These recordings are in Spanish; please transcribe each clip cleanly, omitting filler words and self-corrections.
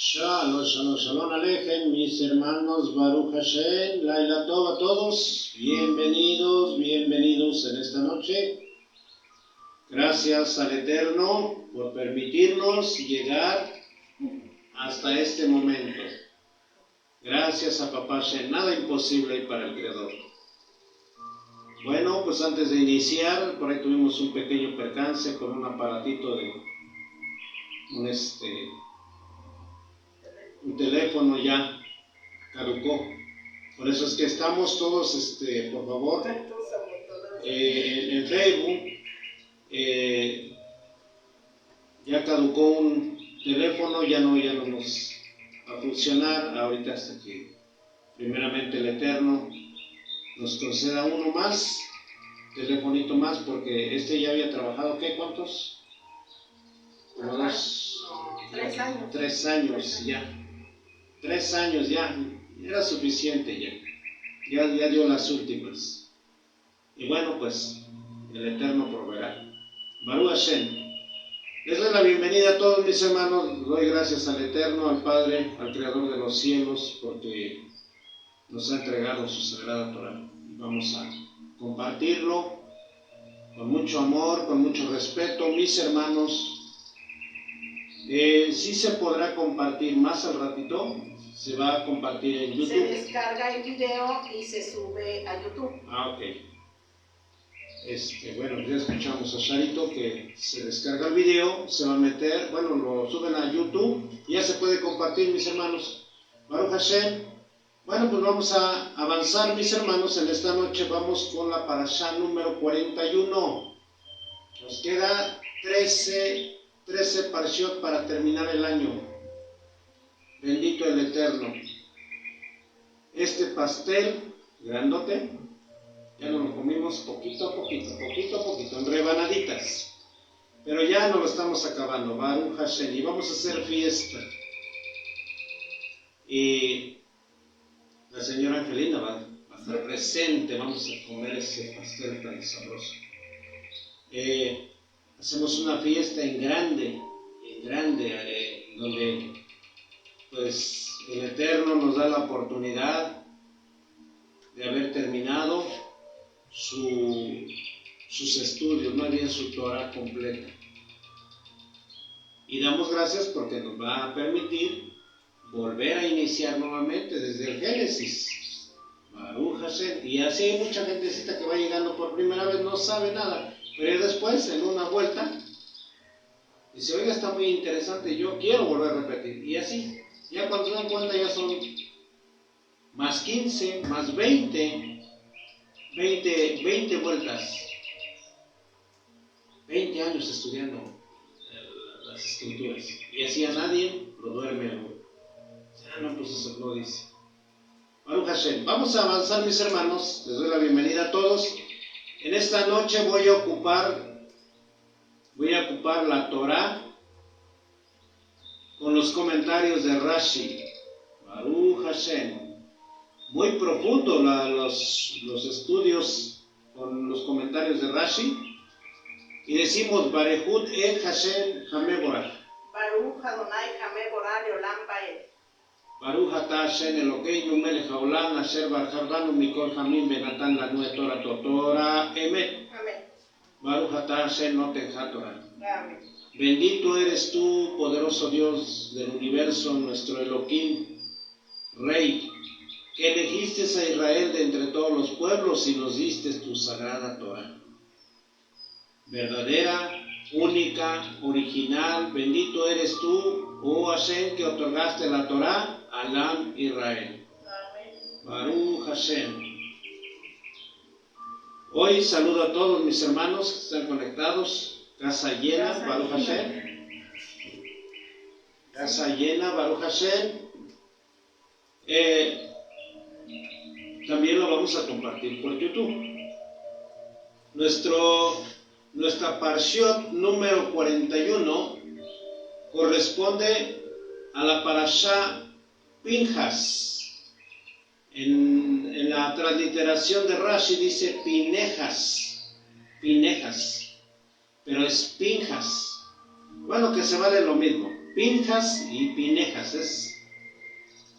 Shalom, shalom, shalom alejem, mis hermanos Baruch Hashem, Laila Tov a todos, bienvenidos en esta noche. Gracias al Eterno por permitirnos llegar hasta este momento. Gracias a Papá Hashem, nada imposible hay para el Creador. Bueno, pues antes de iniciar, por ahí tuvimos un pequeño percance con un aparatito de un teléfono ya caducó. Por eso es que estamos todos, por favor, en Facebook. Ya caducó un teléfono, ya no nos va a funcionar ahorita hasta que primeramente el Eterno nos conceda uno más, telefonito más, porque ya había trabajado, ¿qué? ¿Cuántos? Como 3 años. 3 años ya. 3 años ya, era suficiente ya dio las últimas. Y bueno, pues el Eterno proveerá. Baruch Hashem. Les doy la bienvenida a todos mis hermanos. Doy gracias al Eterno, al Padre, al Creador de los cielos, porque nos ha entregado su sagrada Torah. Vamos a compartirlo con mucho amor, con mucho respeto, mis hermanos. Sí se podrá compartir más al ratito, se va a compartir en YouTube. Se descarga el video y se sube a YouTube. Ok. Bueno, ya escuchamos a Sharito que se descarga el video, se va a meter, bueno, lo suben a YouTube y ya se puede compartir, mis hermanos. Baruch Hashem. Bueno, pues vamos a avanzar, mis hermanos, en esta noche vamos con la parashá número 41. Nos queda 13 parashot para terminar el año. Bendito el Eterno. Este pastel grandote, ya nos lo comimos poquito a poquito, en rebanaditas. Pero ya no lo estamos acabando, Baruch Hashem, y vamos a hacer fiesta. Y la señora Angelina va a estar presente, vamos a comer ese pastel tan sabroso. Hacemos una fiesta en grande, donde pues el Eterno nos da la oportunidad de haber terminado sus estudios, más bien su Torah completa. Y damos gracias porque nos va a permitir volver a iniciar nuevamente desde el Génesis. Baruch Hashem. Y así hay mucha gentecita que va llegando por primera vez, no sabe nada. Pero después, en una vuelta, dice, oiga, está muy interesante, yo quiero volver a repetir. Y así, ya cuando se dan cuenta ya son más 15, más 20 vueltas. 20 años estudiando las escrituras. Y así a nadie lo duerme. No, pues eso no dice. Baruch Hashem. Vamos a avanzar, mis hermanos. Les doy la bienvenida a todos. En esta noche voy a ocupar la Torah con los comentarios de Rashi. Baruch Hashem. Muy profundo los estudios con los comentarios de Rashi. Y decimos Barehut et Hashem Hameborah. Baruch Adonai Hameborah Leolam Baed. Baruch atah Hashem Elokeinu melech haolam asher barach banu mikol hamim venatan lanu et Torah Torah. Amén. Baruch atah Hashem noten haTorah. Amén. Bendito eres tú, poderoso Dios del universo, nuestro Elohim, Rey, que elegiste a Israel de entre todos los pueblos y nos diste tu sagrada Torah. Verdadera, única, original, bendito eres tú, oh Hashem, que otorgaste la Torah al Am Israel. Baruch Hashem. Hoy saludo a todos mis hermanos que están conectados. Casa llena, Baruch Hashem. Casa llena, Baruch Hashem. También lo vamos a compartir por YouTube. Nuestra parashot número 41 corresponde a la parashá Pinjas. En la transliteración de Rashi dice Pinejas. pero es Pinjas. Bueno, que se vale lo mismo, Pinjas y Pinejas, es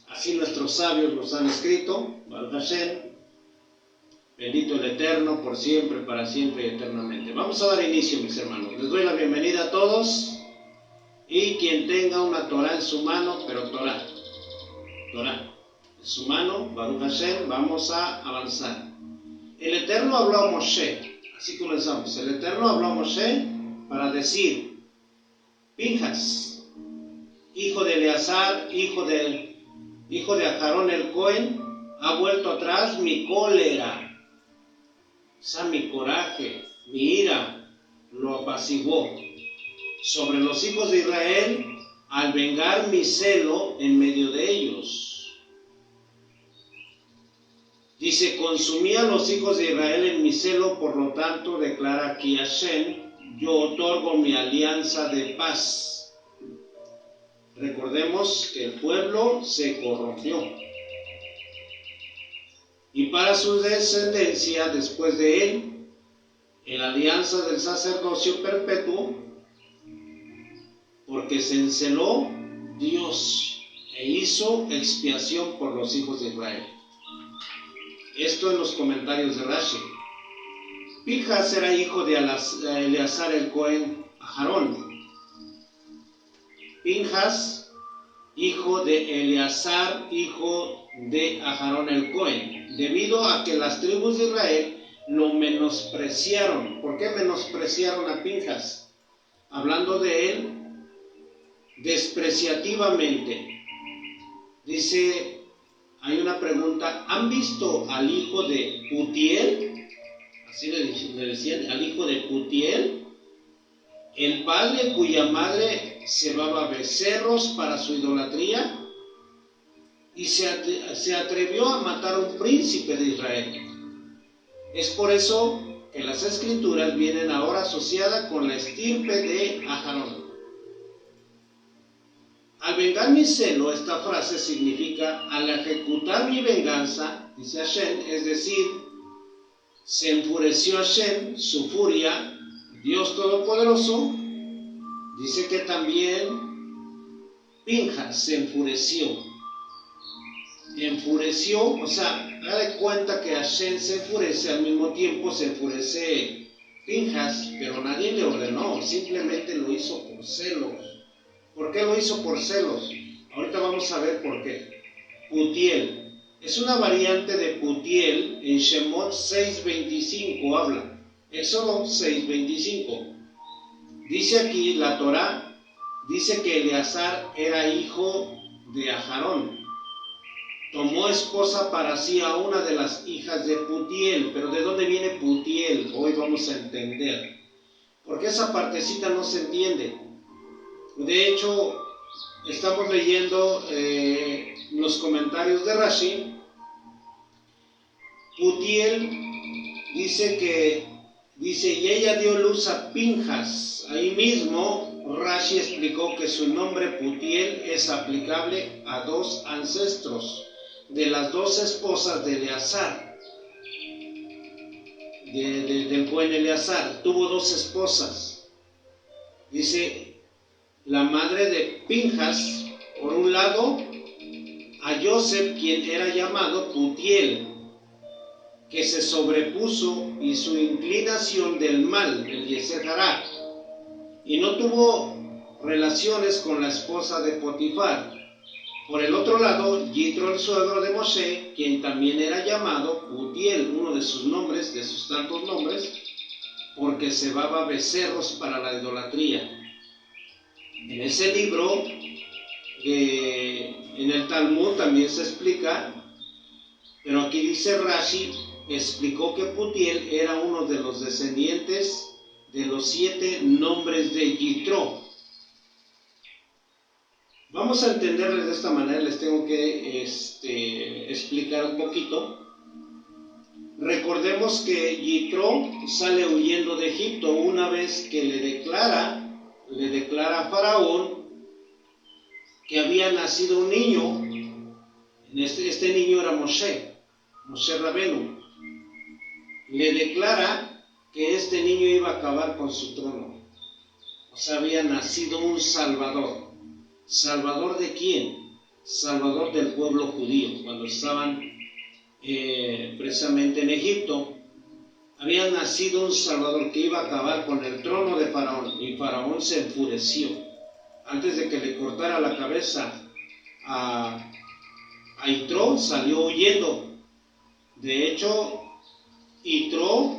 así nuestros sabios los han escrito. Baruch Hashem, bendito el Eterno, por siempre, para siempre y eternamente. Vamos a dar inicio, mis hermanos. Les doy la bienvenida a todos. Y quien tenga una Torah en su mano, pero Torah en su mano, Baruch Hashem, vamos a avanzar. El Eterno habló a Moshe, así comenzamos. El Eterno habló a Moshe para decir: Pinjas, hijo de Eleazar, hijo de Aharón el Cohen, ha vuelto atrás mi cólera, o sea, mi coraje, mi ira, lo apaciguó sobre los hijos de Israel al vengar mi celo en medio de ellos. Dice: consumí a los hijos de Israel en mi celo, por lo tanto declara aquí Hashem, yo otorgo mi alianza de paz. Recordemos que el pueblo se corrompió. Y para su descendencia después de él, en la alianza del sacerdocio perpetuo, porque se enceló Dios e hizo expiación por los hijos de Israel. Esto en los comentarios de Rashi. Pinjas era hijo de Eleazar el Cohen, Aharón. Pinjas, hijo de Eleazar, hijo de Aharón el Cohen, debido a que las tribus de Israel lo menospreciaron. ¿Por qué menospreciaron a Pinjas? Hablando de él despreciativamente. Dice, hay una pregunta: ¿han visto al hijo de Putiel? Así le decían, al hijo de Putiel, el padre cuya madre cebaba becerros para su idolatría y se atrevió a matar a un príncipe de Israel. Es por eso que las escrituras vienen ahora asociadas con la estirpe de Aharón. Al vengar mi celo, esta frase significa al ejecutar mi venganza, dice Hashem, es decir, se enfureció Hashem, su furia, Dios Todopoderoso. Dice que también Pinjas se enfureció, o sea, da de cuenta que Hashem se enfurece, al mismo tiempo se enfurece Pinjas, pero nadie le ordenó, simplemente lo hizo por celos. ¿Por qué lo hizo por celos? Ahorita vamos a ver por qué. Putiel. Es una variante de Putiel, en Shemot 6.25 habla. Éxodo 6.25. Dice aquí la Torá, dice que Eleazar era hijo de Aharón. Tomó esposa para sí a una de las hijas de Putiel. Pero ¿de dónde viene Putiel? Hoy vamos a entender. Porque esa partecita no se entiende. De hecho, estamos leyendo los comentarios de Rashi. Putiel dice, y ella dio luz a Pinjas. Ahí mismo Rashi explicó que su nombre Putiel es aplicable a dos ancestros de las dos esposas de Eleazar, del Cohen Eleazar. Tuvo dos esposas. Dice, la madre de Pinjas, por un lado, a Joseph, quien era llamado Putiel, que se sobrepuso y su inclinación del mal, el Yetzer Hará, y no tuvo relaciones con la esposa de Potifar. Por el otro lado, Yitro, el suegro de Moshe, quien también era llamado Putiel, uno de sus nombres, de sus tantos nombres, porque cebaba becerros para la idolatría. En ese libro, en el Talmud también se explica, pero aquí dice Rashi, explicó que Putiel era uno de los descendientes de los 7 nombres de Yitro. Vamos a entenderles de esta manera, les tengo que explicar un poquito. Recordemos que Yitro sale huyendo de Egipto una vez que le declara a Faraón que había nacido un niño. Este niño era Moshe Rabenu. Le declara que este niño iba a acabar con su trono. sea, había nacido un Salvador. ¿Salvador de quién? Salvador del pueblo judío. Cuando estaban precisamente en Egipto, había nacido un Salvador que iba a acabar con el trono de Faraón, y Faraón se enfureció. Antes de que le cortara la cabeza a Yitro, salió huyendo. De hecho, Yitro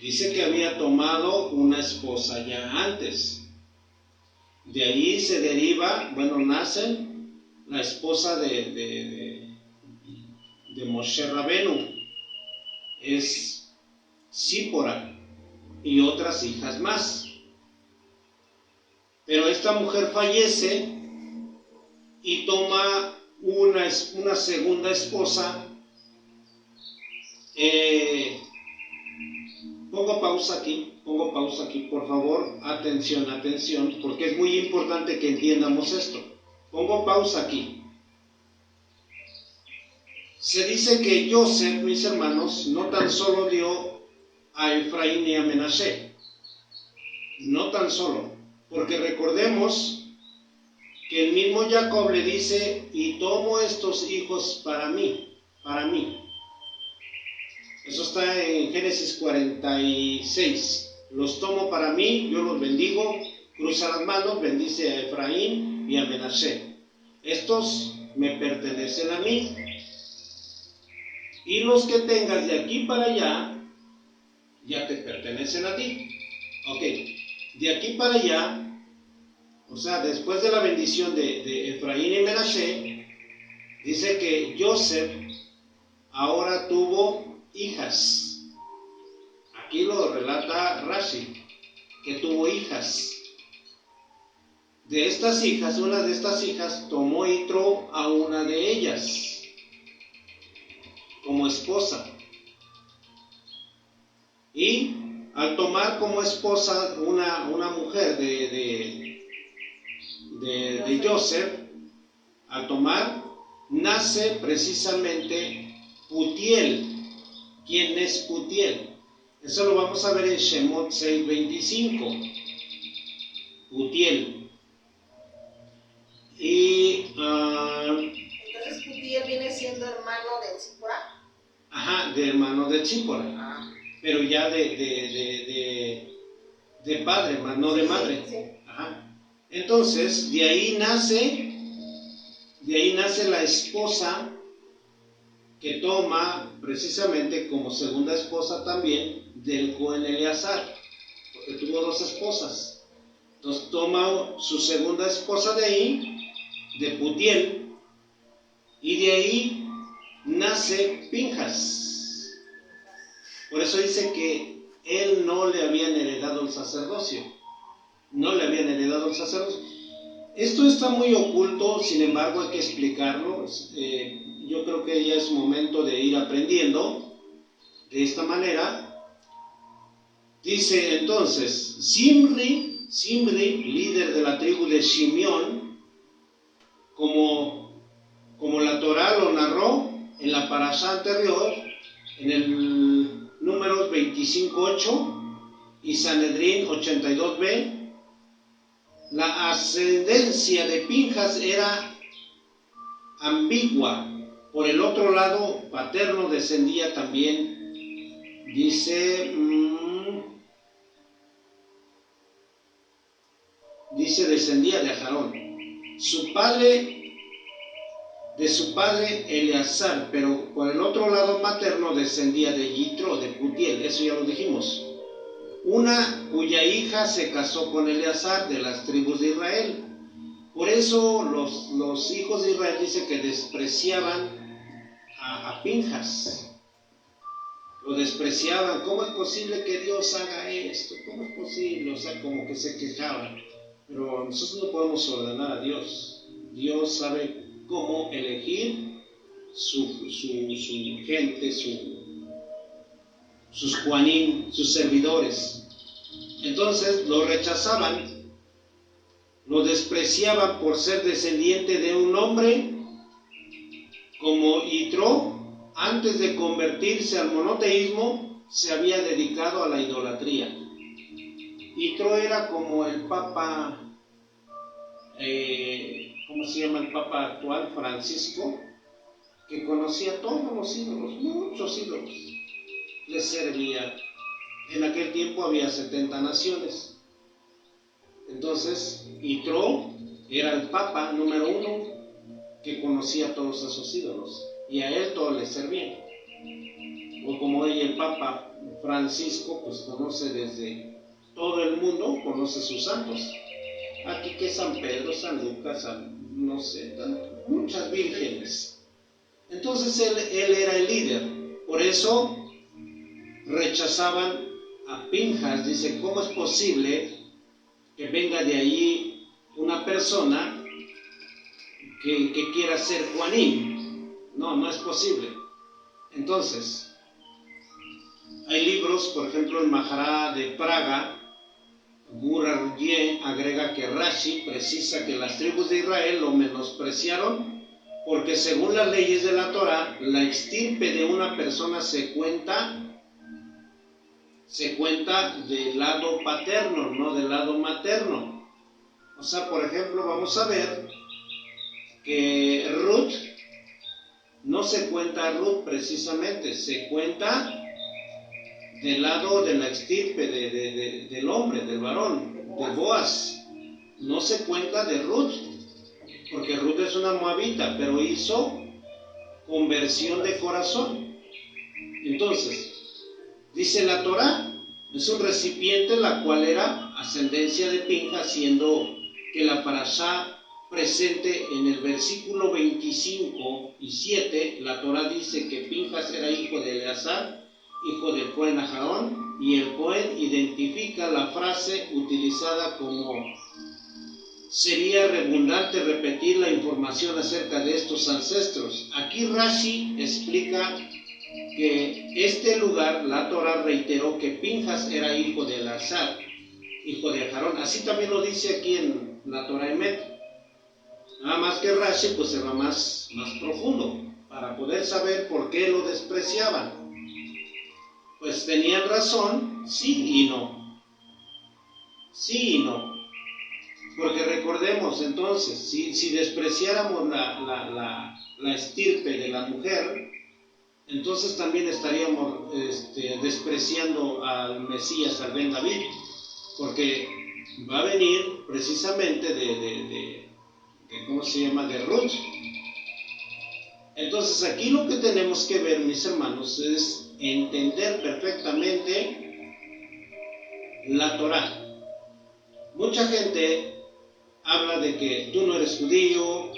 dice que había tomado una esposa ya antes. De ahí se deriva, nace la esposa de Moshe Rabenu, es Sípora, y otras hijas más. Pero esta mujer fallece y toma una segunda esposa. Pongo pausa aquí, por favor, atención, porque es muy importante que entiendamos esto. Pongo pausa aquí. Se dice que Joseph, mis hermanos, no tan solo dio a Efraín y a Menashe, no tan solo, porque recordemos que el mismo Jacob le dice: y tomo estos hijos para mí. Eso está en Génesis 46. Los tomo para mí, yo los bendigo, cruza las manos, bendice a Efraín y a Menashe. Estos me pertenecen a mí. Y los que tengas de aquí para allá, ya te pertenecen a ti. Ok, de aquí para allá, o sea, después de la bendición de Efraín y Menashe, dice que Joseph ahora tuvo hijas. Aquí lo relata Rashi, que tuvo hijas. De estas hijas, una de estas hijas tomó Yitro a una de ellas como esposa. Y al tomar como esposa una mujer de Joseph, al tomar, nace precisamente Putiel. ¿Quién es Putiel? Eso lo vamos a ver en Shemot 6:25. Putiel. Y entonces Putiel viene siendo hermano de Tzipora. Ajá, de hermano de Tzipora. Pero ya de padre, más no de madre. Sí. Ajá. Entonces, de ahí nace la esposa que toma precisamente como segunda esposa también del Cohen Eleazar, porque tuvo dos esposas. Entonces toma su segunda esposa de ahí, de Putiel, y de ahí nace Pinjas. Por eso dice que él no le habían heredado el sacerdocio. Esto está muy oculto, sin embargo hay que explicarlo. Yo creo que ya es momento de ir aprendiendo de esta manera. Dice entonces, Zimri, líder de la tribu de Shimeón, como la Torá lo narró en la parashá anterior, en el Números 25:8 y Sanedrín 82b, la ascendencia de Pinjas era ambigua. Por el otro lado paterno descendía también, dice descendía de Aarón, de su padre Eleazar, pero por el otro lado materno descendía de Yitro, de Putiel, eso ya lo dijimos. Una cuya hija se casó con Eleazar de las tribus de Israel. Por eso los hijos de Israel dicen que despreciaban a Pinjas. Lo despreciaban. ¿Cómo es posible que Dios haga esto? ¿Cómo es posible? O sea, como que se quejaban. Pero nosotros no podemos ordenar a Dios. Dios sabe cómo elegir su gente, sus Juanín, sus servidores. Entonces lo rechazaban, lo despreciaban por ser descendiente de un hombre como Yitro. Antes de convertirse al monoteísmo se había dedicado a la idolatría. Yitro era como el Papa, ¿cómo se llama el Papa actual? Francisco, que conocía todos los ídolos, muchos ídolos, les servía. En aquel tiempo había 70 naciones. Entonces, Yitro era el Papa número 1 que conocía todos esos ídolos y a él todo le servía. O como hoy el Papa Francisco, pues conoce desde todo el mundo, conoce sus santos. Aquí que San Pedro, San Lucas, no sé, muchas vírgenes. Entonces él era el líder. Por eso rechazaban a Pinjas. Dice, ¿cómo es posible que venga de allí una persona que quiera ser Juanín? No es posible. Entonces, hay libros, por ejemplo, el Mahará de Praga, Gurarye agrega que Rashi precisa que las tribus de Israel lo menospreciaron porque según las leyes de la Torah, la extirpe de una persona se cuenta del lado paterno, no del lado materno. O sea, por ejemplo, vamos a ver que Ruth, no se cuenta a Ruth precisamente, se cuenta del lado de la extirpe del hombre, del varón, de Boaz. No se cuenta de Ruth, porque Ruth es una moabita, pero hizo conversión de corazón. Entonces, dice la Torah, es un recipiente la cual era ascendencia de Pinjas, siendo que la parashá presente en el versículo 25 y 7, la Torah dice que Pinjas era hijo de Eleazar, hijo del Cohen Aharón, y el Cohen identifica la frase utilizada como sería redundante repetir la información acerca de estos ancestros. Aquí Rashi explica que este lugar, la Torah reiteró que Pinjas era hijo de Eleazar, hijo de Aharón. Así también lo dice aquí en la Torah Emet. Nada más que Rashi pues se va más profundo para poder saber por qué lo despreciaban. Pues tenían razón, sí y no. Sí y no. Porque recordemos entonces, si despreciáramos la estirpe de la mujer, entonces también estaríamos despreciando al Mesías, al Ben David, porque va a venir precisamente de ¿cómo se llama? De Ruth. Entonces aquí lo que tenemos que ver, mis hermanos, es entender perfectamente la Torah. Mucha gente habla de que tú no eres judío,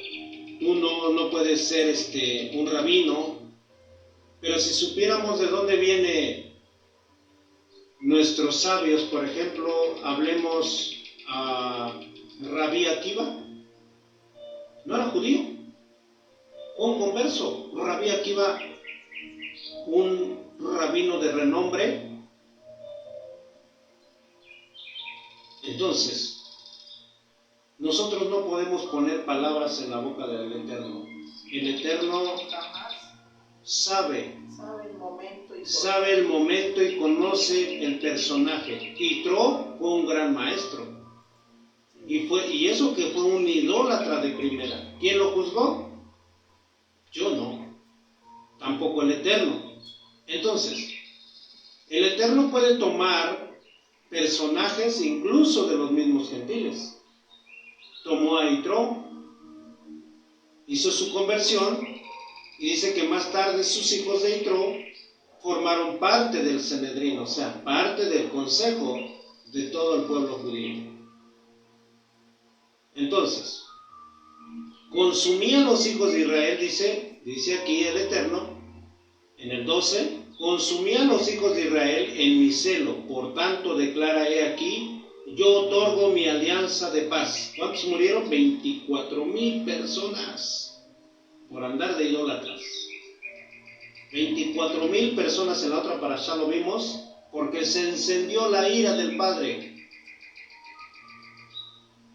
tú no puedes ser un rabino, pero si supiéramos de dónde vienen nuestros sabios, por ejemplo, hablemos a Rabí Akiva, no era judío, un converso. Rabí Akiva, un rabino de renombre. Entonces, nosotros no podemos poner palabras en la boca del Eterno. El Eterno sabe el momento y conoce el personaje. Yitro fue un gran maestro. Y eso que fue un idólatra de primera. ¿Quién lo juzgó? Yo no. Tampoco el Eterno. Entonces, el Eterno puede tomar personajes incluso de los mismos gentiles. Tomó a Yitro, hizo su conversión, y dice que más tarde sus hijos de Yitro formaron parte del Sanedrín, o sea, parte del consejo de todo el pueblo judío. Entonces, consumían los hijos de Israel, dice aquí el Eterno, en el 12, consumían los hijos de Israel en mi celo, por tanto declara aquí, yo otorgo mi alianza de paz. ¿Cuántos murieron? 24,000 personas por andar de idólatras. 24,000 personas en la otra parashá lo vimos, porque se encendió la ira del Padre.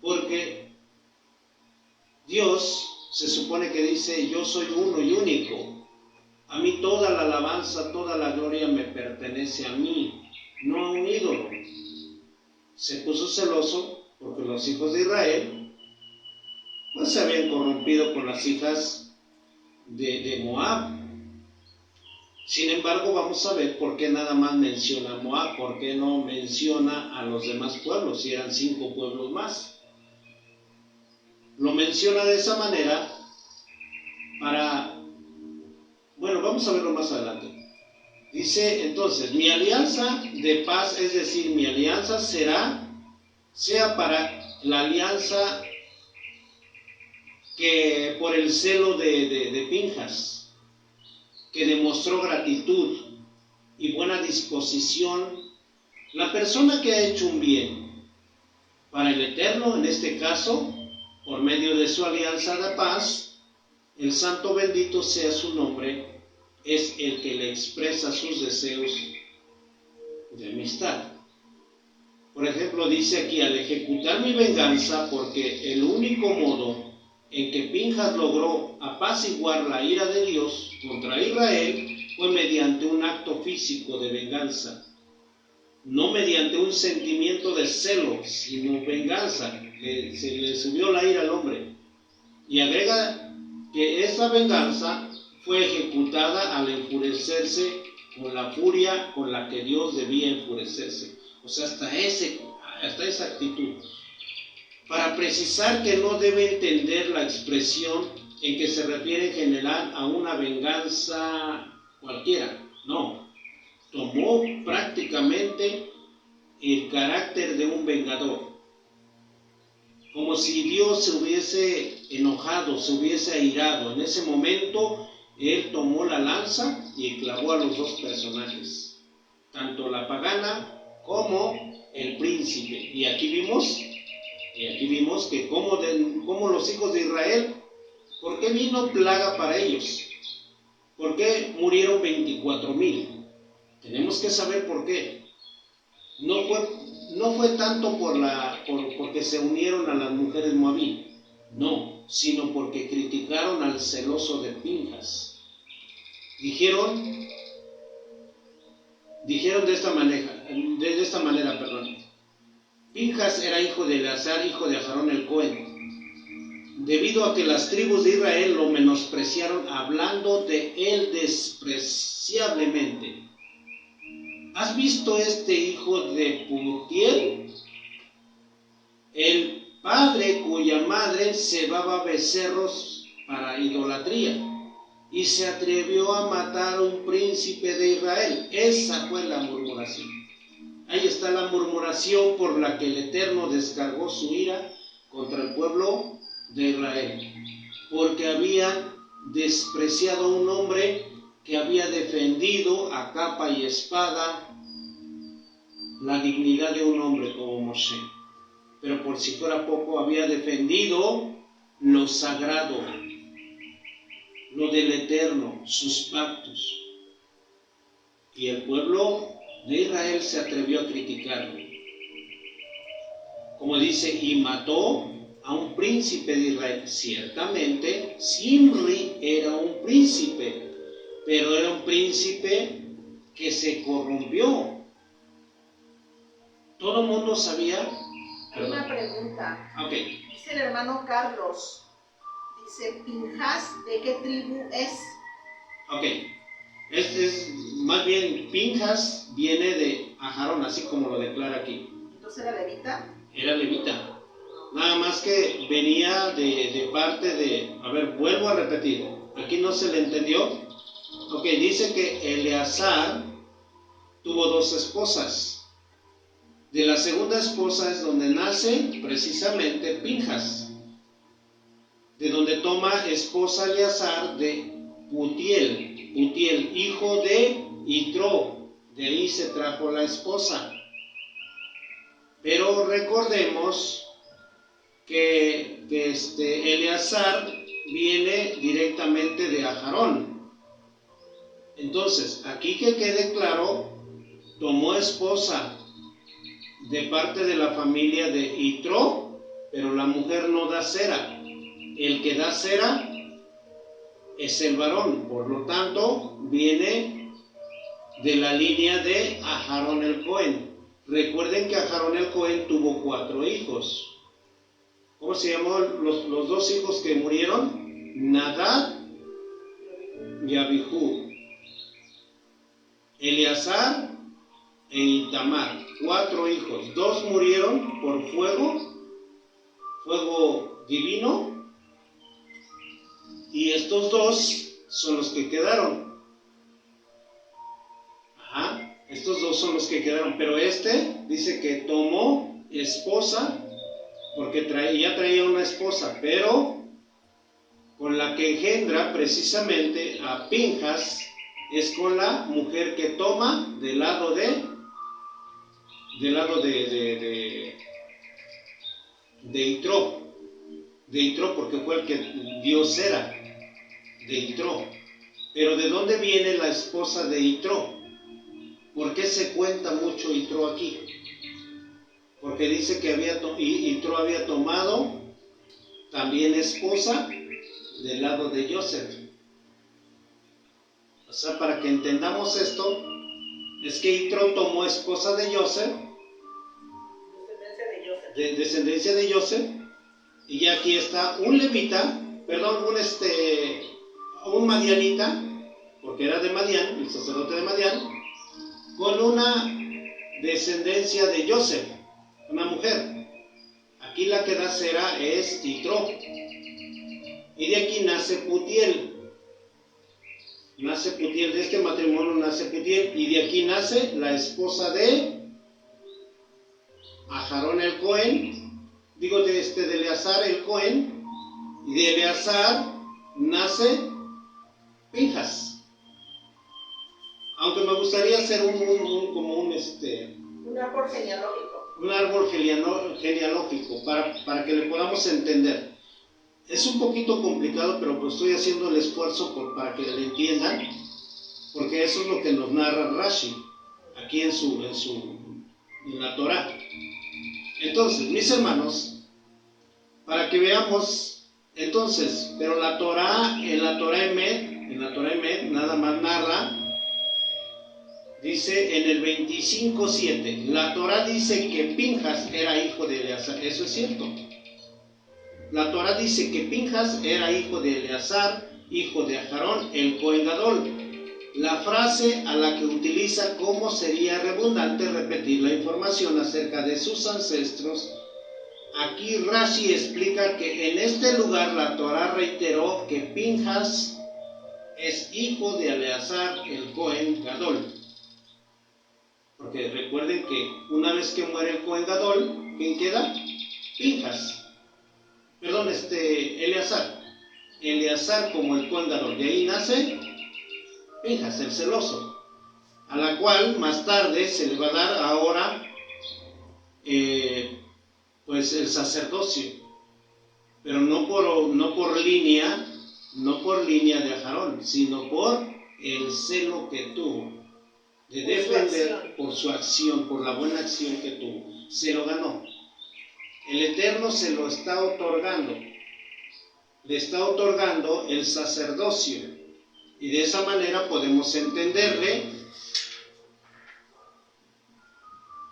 Porque Dios se supone que dice, yo soy uno y único. A mí toda la alabanza, toda la gloria me pertenece a mí, no a un ídolo. se puso celoso porque los hijos de Israel pues se habían corrompido con las hijas de Moab. Sin embargo, vamos a ver por qué nada más menciona a Moab, por qué no menciona a los demás pueblos, si eran 5 pueblos más. Lo menciona de esa manera bueno, vamos a verlo más adelante. Dice entonces, mi alianza de paz, es decir, mi alianza sea para la alianza que por el celo de Pinjas, que demostró gratitud y buena disposición, la persona que ha hecho un bien para el Eterno, en este caso, por medio de su alianza de paz, el santo bendito sea su nombre, es el que le expresa sus deseos de amistad. Por ejemplo, dice aquí, al ejecutar mi venganza, porque el único modo en que Pinjas logró apaciguar la ira de Dios contra Israel fue mediante un acto físico de venganza, no mediante un sentimiento de celo, sino venganza. Se le subió la ira al hombre. Y agrega que esa venganza fue ejecutada al enfurecerse con la furia con la que Dios debía enfurecerse. O sea, hasta esa actitud. Para precisar que no debe entender la expresión en que se refiere en general a una venganza cualquiera. No. Tomó prácticamente el carácter de un vengador. Como si Dios se hubiese enojado, se hubiese airado. En ese momento, Él tomó la lanza y clavó a los 2 personajes, tanto la pagana como el príncipe. Y aquí vimos que como los hijos de Israel, ¿por qué vino plaga para ellos? ¿Por qué murieron 24,000? Tenemos que saber por qué. No fue tanto porque se unieron a las mujeres moabí, no, sino porque criticaron al celoso de Pinjas. Dijeron de esta manera, Pinjas era hijo de Eleazar, hijo de Aarón el Cohen, debido a que las tribus de Israel lo menospreciaron hablando de él despreciablemente. ¿Has visto este hijo de Putiel? El padre cuya madre cebaba becerros para idolatría y se atrevió a matar a un príncipe de Israel. Esa fue la murmuración. Ahí está la murmuración por la que el Eterno descargó su ira contra el pueblo de Israel, porque habían despreciado a un hombre que había defendido a capa y espada la dignidad de un hombre como Moshe. Pero por si fuera poco, había defendido lo sagrado, lo del Eterno, sus pactos. Y el pueblo de Israel se atrevió a criticarlo. Como dice, y mató a un príncipe de Israel. Ciertamente, Zimri era un príncipe, pero era un príncipe que se corrompió. Todo el mundo sabía. Hay una pregunta. Okay. Dice el hermano Carlos, dice, Pinjas, ¿de qué tribu es? Ok. Es más bien, Pinjas viene de Aarón, así como lo declara aquí. ¿Entonces era levita? Era levita. Nada más que venía de parte de... A ver, vuelvo a repetir. Aquí no se le entendió. Ok, dice que Eleazar tuvo 2 esposas. De la segunda esposa es donde nace precisamente Pinjas, de donde toma esposa Eleazar de Putiel, hijo de Itro, de ahí se trajo la esposa. Pero recordemos que Eleazar viene directamente de Aarón. Entonces, aquí que quede claro, tomó esposa de parte de la familia de Itro, pero la mujer no da cera. El que da cera es el varón, por lo tanto, viene de la línea de Aarón el Cohen. Recuerden que Aarón el Cohen tuvo 4 hijos. ¿Cómo se llamó los 2 hijos que murieron? Nadab y Abijú. Eleazar e Itamar. 4 hijos. 2 murieron por fuego divino. Y estos 2 son los que quedaron. Estos 2 son los que quedaron. Pero dice que tomó esposa, porque ya traía una esposa, pero con la que engendra precisamente a Pinjas, es con la mujer que toma del lado de Yitro, porque fue el que dio Sera, de Yitro. Pero ¿de dónde viene la esposa de Yitro? ¿Por qué se cuenta mucho Yitro aquí? Porque dice que Yitro había tomado también esposa del lado de Joseph. O sea, para que entendamos esto, es que Yitro tomó esposa de Joseph, descendencia de Joseph, y ya aquí está un levita, un madianita, porque era de Madián, el sacerdote de Madián, con una descendencia de Joseph, una mujer. Aquí la que da Sera es Yitro, y de aquí nace Putiel. De este matrimonio nace Putiel, y de aquí nace la esposa de Aarón el Cohen, de Eleazar el Cohen, y de Eleazar nace Pinjas. Aunque me gustaría hacer un árbol genealógico. Un árbol genealógico para que le podamos entender. Es un poquito complicado, pero pues estoy haciendo el esfuerzo para que le entiendan, porque eso es lo que nos narra Rashi aquí en la Torah. Entonces, mis hermanos, para que veamos, pero en la Torah Emet nada más narra, dice en el 25:7, la Torah dice que Pinjas era hijo de Eleazar. Eso es cierto. La Torah dice que Pinjas era hijo de Eleazar, hijo de Aarón, el Cohen Gadol. La frase a la que utiliza, como sería redundante repetir la información acerca de sus ancestros, aquí Rashi explica que en este lugar la Torah reiteró que Pinjas es hijo de Eleazar, el Cohen Gadol. Porque recuerden que una vez que muere el Cohen Gadol, ¿quién queda? Pinjas. Eleazar. Eleazar como el Cohen Gadol. De ahí nace Pinjas, el celoso, a la cual más tarde se le va a dar ahora pues el sacerdocio, pero no por línea de Aarón, sino por el celo que tuvo de defender por su acción, por la buena acción que tuvo. Se lo ganó. El Eterno se lo está otorgando. Le está otorgando el sacerdocio. Y de esa manera podemos entenderle,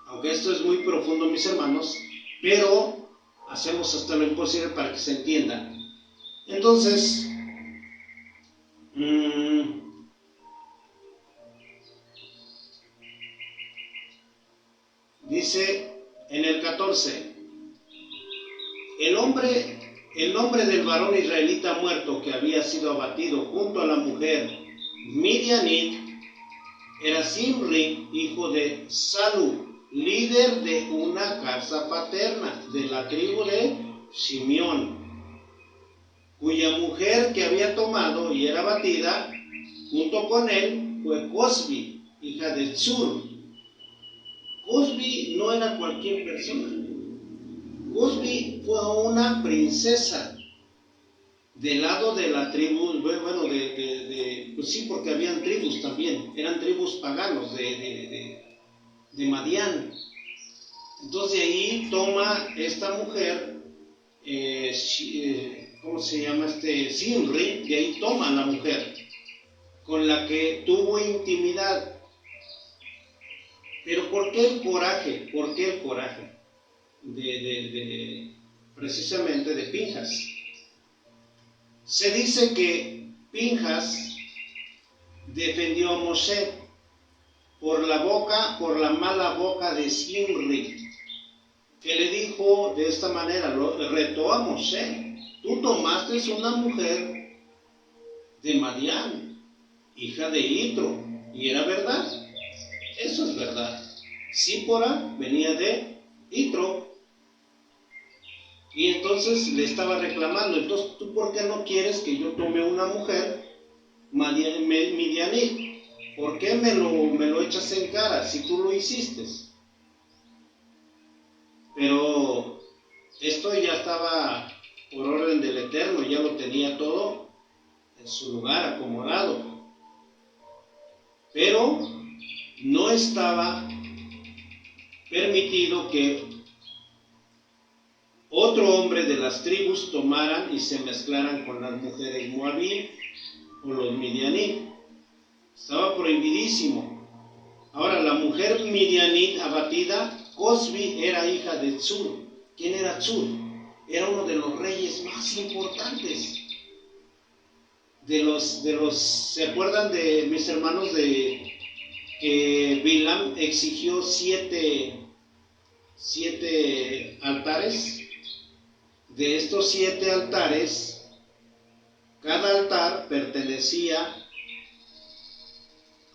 aunque esto es muy profundo, mis hermanos, pero hacemos hasta lo imposible para que se entienda. Entonces, dice en el 14, el nombre del varón israelita muerto que había sido abatido junto a la mujer Midianit era Zimri, hijo de Salu, líder de una casa paterna de la tribu de Simeón, cuya mujer que había tomado y era abatida junto con él fue Cosbi, hija de Zur. Cosbi no era cualquier persona. Cosbi fue una princesa del lado de la tribu, pues sí, porque habían tribus también, eran tribus paganos de Madián. Entonces de ahí toma esta mujer, ¿cómo se llama? Zimri, de ahí toma la mujer con la que tuvo intimidad. Pero ¿por qué el coraje? ¿Por qué el coraje? Precisamente de Pinjas. Se dice que Pinjas defendió a Moshe por la mala boca de Zimri, que le dijo de esta manera, lo retó a Moshe: tú tomaste una mujer de Madián, hija de Itro, y era verdad, eso es verdad. Sípora venía de Itro, y entonces le estaba reclamando: entonces, ¿tú por qué no quieres que yo tome una mujer midianit? ¿Por qué me lo echas en cara si tú lo hiciste? Pero esto ya estaba por orden del Eterno, ya lo tenía todo en su lugar acomodado. Pero no estaba permitido que otro hombre de las tribus tomaran y se mezclaran con las mujeres moabí o los midianí. Estaba prohibidísimo. Ahora, la mujer midianit abatida, Cosbi, era hija de Tzur. ¿Quién era Tzur? Era uno de los reyes más importantes. ¿Se acuerdan de mis hermanos de que Bilam exigió siete altares? De estos 7 altares, cada altar pertenecía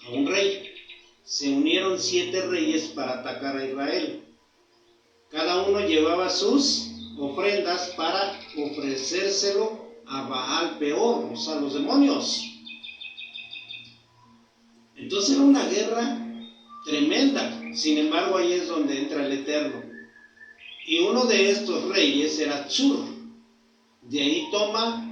a un rey. Se unieron 7 reyes para atacar a Israel. Cada uno llevaba sus ofrendas para ofrecérselo a Baal Peor, o sea, los demonios. Entonces era una guerra tremenda. Sin embargo, ahí es donde entra el Eterno. Y uno de estos reyes era Tzur. De ahí toma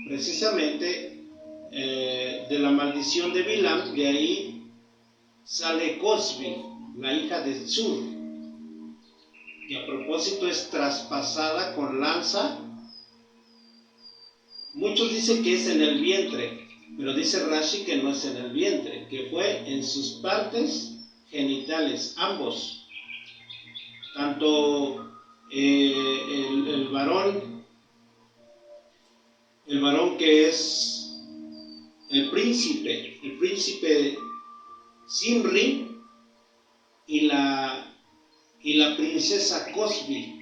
precisamente de la maldición de Bilam, de ahí sale Cosbi, la hija de Tzur, que a propósito es traspasada con lanza. Muchos dicen que es en el vientre, pero dice Rashi que no es en el vientre, que fue en sus partes genitales, ambos. Tanto el varón que es el príncipe Zimri y la princesa Cosbi.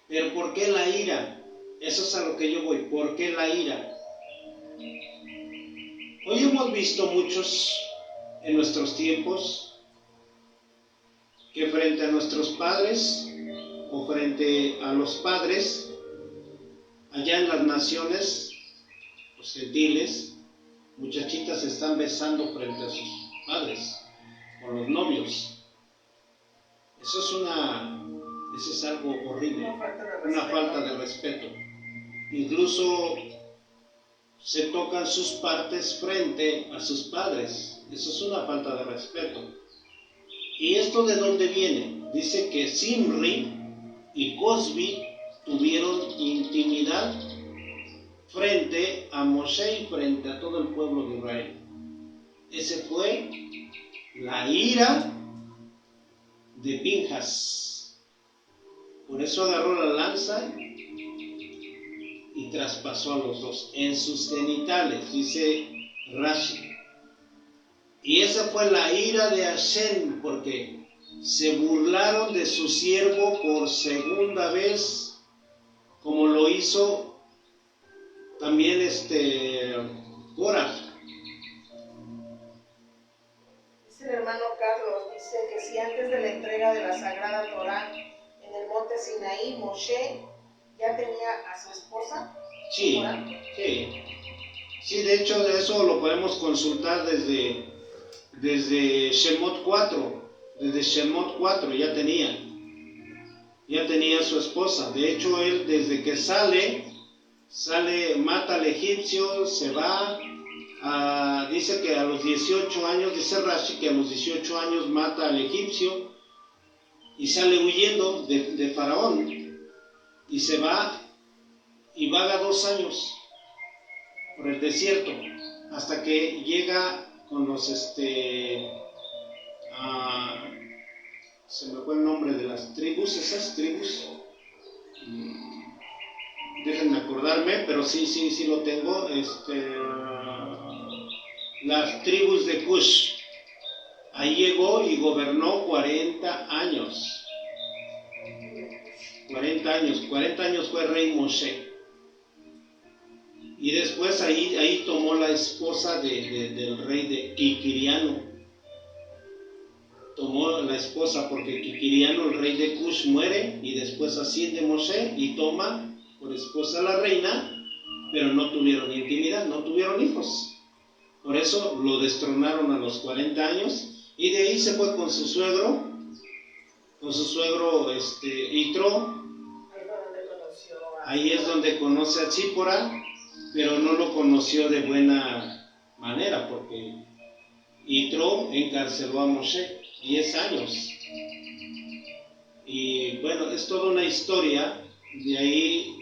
Pero ¿por qué la ira? Eso es a lo que yo voy. ¿Por qué la ira? Hoy hemos visto muchos en nuestros tiempos que frente a nuestros padres o frente a los padres allá en las naciones, los gentiles, muchachitas se están besando frente a sus padres o los novios. Eso es algo horrible, una falta de respeto. Incluso se tocan sus partes frente a sus padres. Eso es una falta de respeto. ¿Y esto de dónde viene? Dice que Zimri y Cosbi tuvieron intimidad frente a Moshe y frente a todo el pueblo de Israel. Ese fue la ira de Pinjas. Por eso agarró la lanza y traspasó a los dos en sus genitales, dice Rashi. Y esa fue la ira de Hashem, porque se burlaron de su siervo por segunda vez, como lo hizo también Korah. Dice el hermano Carlos, dice que si antes de la entrega de la Sagrada Torá en el monte Sinaí, Moshe ya tenía a su esposa. Sí, de hecho de eso lo podemos consultar desde Shemot 4. Desde Shemot 4 ya tenía su esposa. De hecho él desde que sale, mata al egipcio, se va, dice que a los 18 años, dice Rashi que a los 18 años mata al egipcio y sale huyendo de Faraón. Y se va y vaga 2 años por el desierto hasta que llega con los se me fue el nombre de las tribus, esas tribus. Déjenme acordarme, pero sí lo tengo. Las tribus de Cush. Ahí llegó y gobernó 40 años. 40 años fue rey Moshe. Y después ahí tomó la esposa del rey de Kikiriano. Tomó la esposa porque Kikiriano, el rey de Cush, muere y después asciende Moshe y toma por esposa a la reina, pero no tuvieron intimidad, no tuvieron hijos. Por eso lo destronaron a los 40 años. Y de ahí se fue con su suegro Yitro. Ahí es donde conoce a Tzípora, pero no lo conoció de buena manera, porque Yitro encarceló a Moshe 10 años. Y bueno, es toda una historia. De ahí,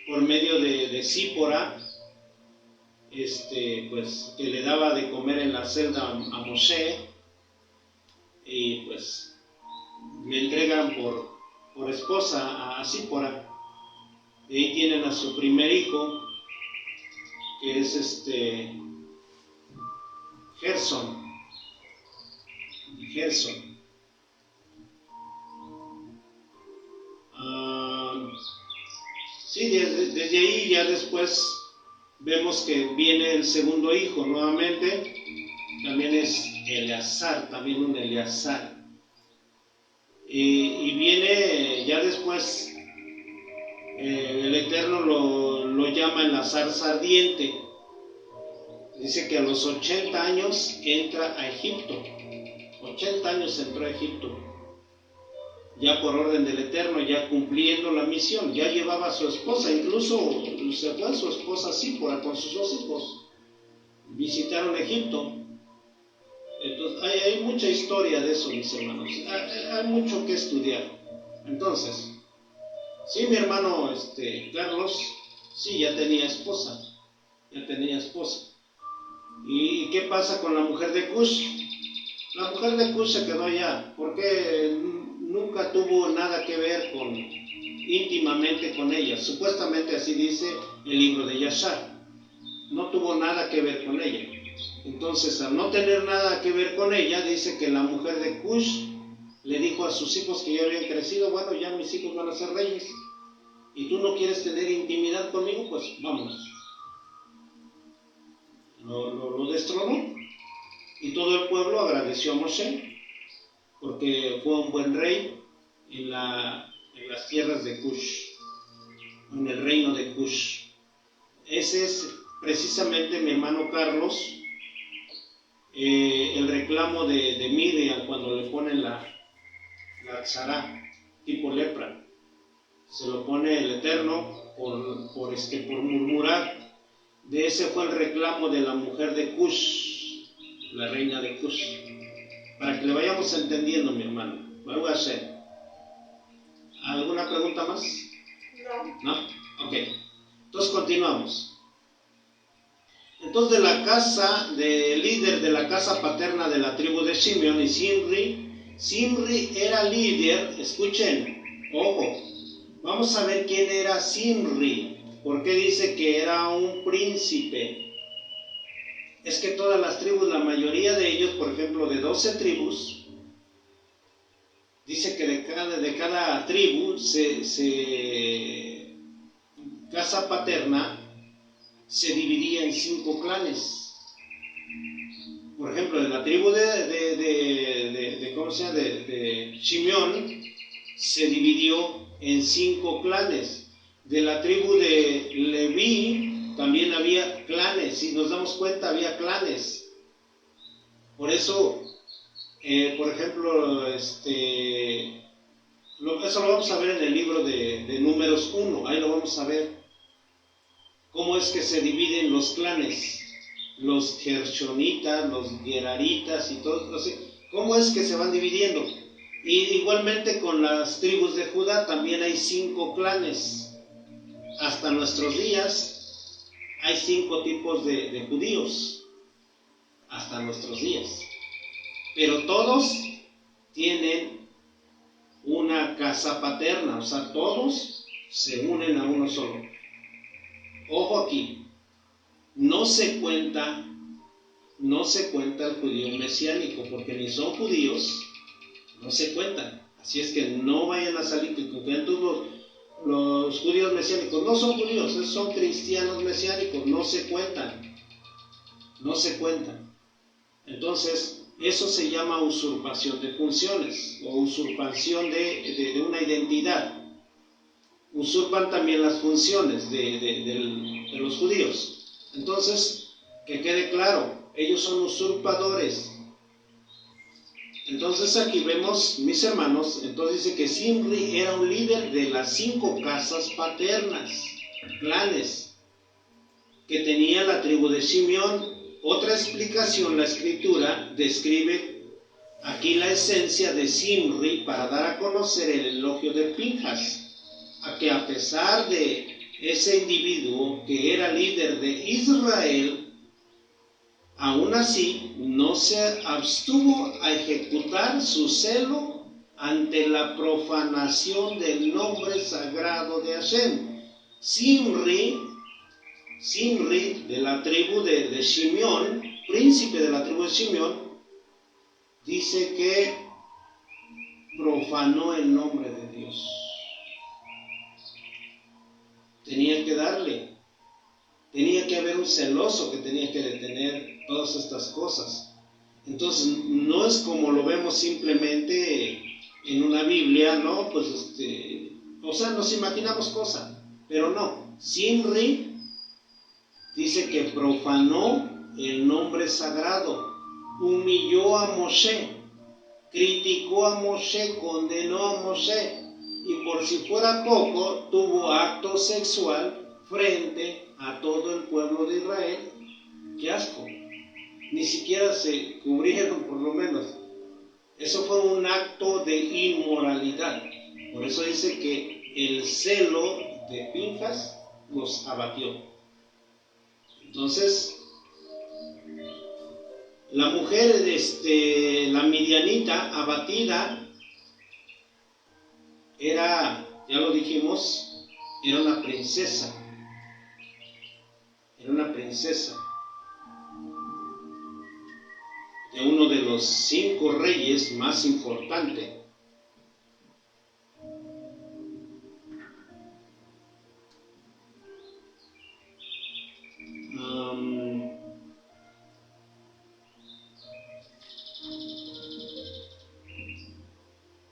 por medio de Tzípora, pues que le daba de comer en la celda a Moshe, y pues le entregan por esposa a Tzípora. De ahí tienen a su primer hijo, que es Gerson. Sí, desde ahí ya después vemos que viene el segundo hijo nuevamente. También es Eleazar, también un Eleazar. Y viene ya después, el Eterno lo llama en la zarza ardiente. Dice que a los 80 años entra a Egipto. 80 años entró a Egipto. Ya por orden del Eterno, ya cumpliendo la misión. Ya llevaba a su esposa, incluso se fue a su esposa Tzípora con sus 2 hijos. Visitaron Egipto. Entonces, hay mucha historia de eso, mis hermanos. Hay mucho que estudiar. Entonces, sí, mi hermano Carlos, sí, ya tenía esposa. ¿Y qué pasa con la mujer de Cush? La mujer de Cush se quedó allá, porque nunca tuvo nada que ver íntimamente con ella. Supuestamente así dice el libro de Yashar. No tuvo nada que ver con ella. Entonces, al no tener nada que ver con ella, dice que la mujer de Cush le dijo a sus hijos que ya habían crecido: bueno, ya mis hijos van a ser reyes, y tú no quieres tener intimidad conmigo, pues vámonos. Lo destronó, y todo el pueblo agradeció a Moshe, porque fue un buen rey en las tierras de Cush, en el reino de Cush. Ese es precisamente, mi hermano Carlos, el reclamo de Miriam cuando le ponen la tzará, tipo lepra. Se lo pone el Eterno por murmurar. De ese fue el reclamo de la mujer de Cush, la reina de Cush. Para que le vayamos entendiendo, mi hermano. Baruch Hashem. ¿Alguna pregunta más? No. Ok. Entonces continuamos. Entonces, de la casa, del líder de la casa paterna de la tribu de Simeón y Simri era líder. Escuchen, ojo, vamos a ver quién era Simri. ¿Por qué dice que era un príncipe? Es que todas las tribus, la mayoría de ellos, por ejemplo, de 12 tribus, dice que de cada tribu, casa paterna, se dividía en 5 clanes. Por ejemplo, de la tribu de Simeón se dividió en 5 clanes. De la tribu de Leví también había clanes. Si nos damos cuenta, había clanes. Por eso, por ejemplo, eso lo vamos a ver en el libro de Números 1. Ahí lo vamos a ver. ¿Cómo es que se dividen los clanes? Los gershonitas, los geraritas y todo. ¿Cómo es que se van dividiendo? Y igualmente con las tribus de Judá también hay 5 clanes. Hasta nuestros días hay 5 tipos de judíos. Hasta nuestros días. Pero todos tienen una casa paterna, o sea, todos se unen a uno solo. Ojo aquí, no se cuenta el judío mesiánico, porque ni son judíos, no se cuentan. Así es que no vayan a salir que todos los judíos mesiánicos no son judíos, son cristianos mesiánicos, no se cuentan. Entonces, eso se llama usurpación de funciones o usurpación de una identidad. Usurpan también las funciones de los judíos. Entonces, que quede claro, ellos son usurpadores. Entonces aquí vemos, mis hermanos, entonces dice que Zimri era un líder de las 5 casas paternas, clanes, que tenía la tribu de Simeón. Otra explicación, la escritura describe aquí la esencia de Zimri para dar a conocer el elogio de Pinjas, a que a pesar de ese individuo que era líder de Israel, aún así no se abstuvo a ejecutar su celo ante la profanación del nombre sagrado de Hashem. Zimri, de la tribu de Simeón, príncipe de la tribu de Simeón, dice que profanó el nombre de Dios. Tenía que haber un celoso que tenía que detener todas estas cosas. Entonces, no es como lo vemos simplemente en una Biblia, ¿no? Pues, o sea, nos imaginamos cosas, pero no. Zimri dice que profanó el nombre sagrado, humilló a Moshe, criticó a Moshe, condenó a Moshe, y por si fuera poco, tuvo acto sexual frente a todo el pueblo de Israel. ¡Qué asco! Ni siquiera se cubrieron, por lo menos. Eso fue un acto de inmoralidad. Por eso dice que el celo de Pinjas los abatió. Entonces, la mujer, la midianita abatida, era, ya lo dijimos, era una princesa. Era una princesa de uno de los 5 reyes más importantes.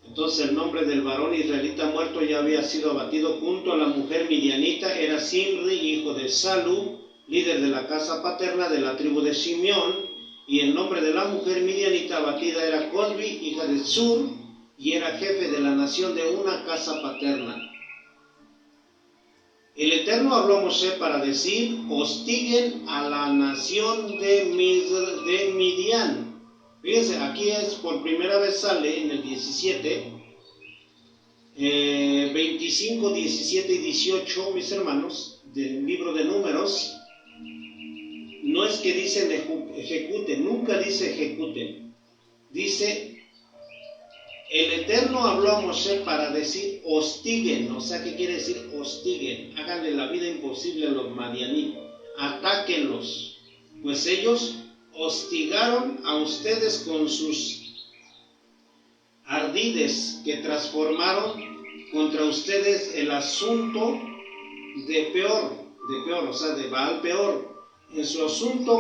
Entonces el nombre del varón israelita muerto ya había sido abatido junto a la mujer midianita. Era Zimri, hijo de Salu, líder de la casa paterna de la tribu de Simeón, y el nombre de la mujer midianita abatida era Cosbi, hija de Zur, y era jefe de la nación de una casa paterna. El Eterno habló a Moshe para decir: hostiguen a la nación de Midian. Fíjense, aquí es por primera vez sale en el 17, 25, 17 y 18, mis hermanos, del libro de Números. No es que dicen ejecuten, nunca dice ejecuten. Dice, el Eterno habló a Moshe para decir hostiguen. O sea, ¿qué quiere decir hostiguen? Háganle la vida imposible a los madianitas, atáquenlos, pues ellos hostigaron a ustedes con sus ardides, que transformaron contra ustedes el asunto de Peor, o sea, de Baal Peor, en su asunto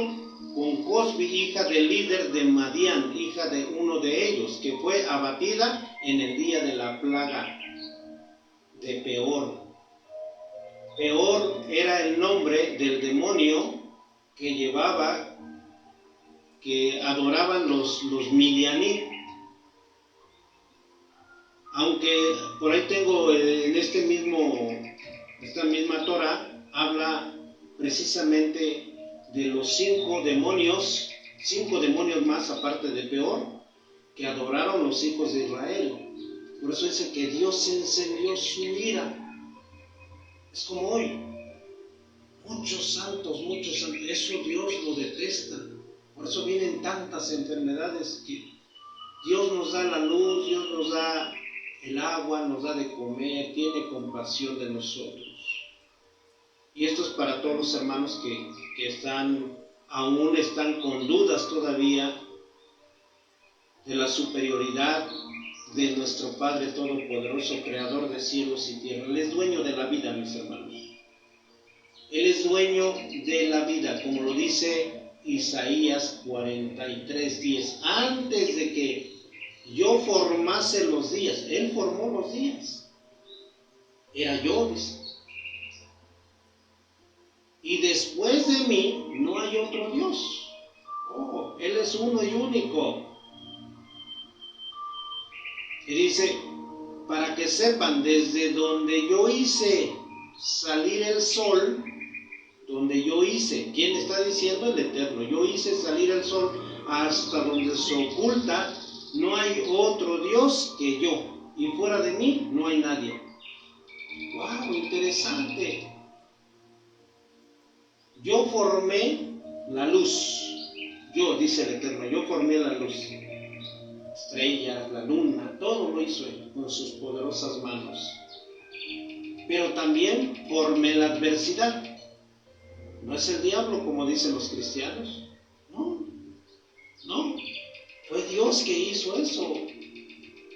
con Cosbi, hija del líder de Madián, hija de uno de ellos, que fue abatida en el día de la plaga de Peor. Peor era el nombre del demonio que adoraban los midianitas. Aunque por ahí tengo en esta misma Torah, habla precisamente de los 5 demonios más aparte de Peor, que adoraron los hijos de Israel. Por eso dice que Dios encendió su ira. Es como hoy, muchos santos, eso Dios lo detesta. Por eso vienen tantas enfermedades Dios nos da la luz, Dios nos da el agua, nos da de comer, tiene compasión de nosotros. Y esto es para todos los hermanos que aún están con dudas todavía de la superioridad de nuestro Padre Todopoderoso, Creador de cielos y tierra. Él es dueño de la vida, mis hermanos. Él es dueño de la vida, como lo dice Isaías 43:10. Antes de que yo formase los días, Él formó los días. Era yo, dice. Y después de mí no hay otro Dios. Oh, Él es uno y único. Y dice, para que sepan, desde donde yo hice salir el sol, donde yo hice, ¿quién está diciendo? El Eterno. Yo hice salir el sol hasta donde se oculta, no hay otro Dios que yo. Y fuera de mí no hay nadie. ¡Wow! Interesante. Yo formé la luz. Yo, dice el Eterno, yo formé la luz. Estrellas, la luna, todo lo hizo Él con sus poderosas manos. Pero también formé la adversidad. No es el diablo como dicen los cristianos. No. Fue Dios que hizo eso.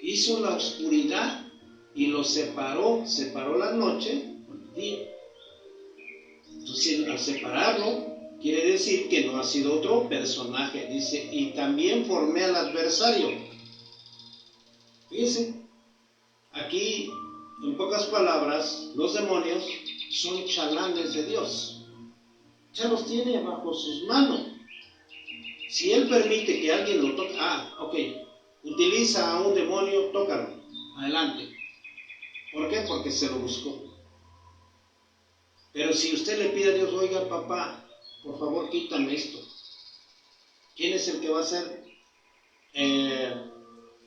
Hizo la oscuridad y lo separó la noche del día. Entonces, al separarlo, quiere decir que no ha sido otro personaje. Dice, y también formé al adversario. Fíjense, aquí, en pocas palabras, los demonios son chalanes de Dios. Ya los tiene bajo sus manos. Si Él permite que alguien lo toque, utiliza a un demonio, tócalo, adelante. ¿Por qué? Porque se lo buscó. Pero si usted le pide a Dios, oiga papá, por favor quítame esto. ¿Quién es el que va a hacer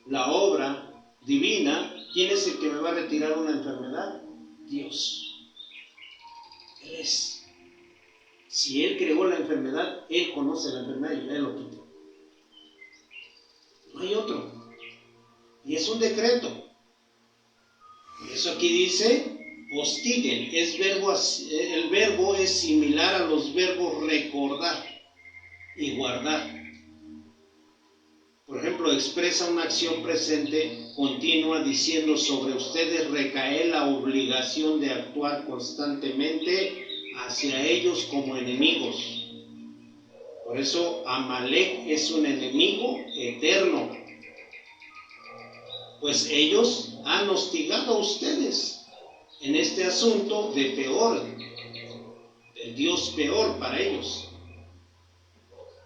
la obra divina? ¿Quién es el que me va a retirar una enfermedad? Dios. Él es. Si Él creó la enfermedad, Él conoce la enfermedad y Él lo quita. No hay otro. Y es un decreto. Por eso aquí dice, postiguen, el verbo es similar a los verbos recordar y guardar. Por ejemplo, expresa una acción presente continua diciendo sobre ustedes recae la obligación de actuar constantemente hacia ellos como enemigos. Por eso Amalek es un enemigo eterno, pues ellos han hostigado a ustedes en este asunto de peor, del Dios peor para ellos,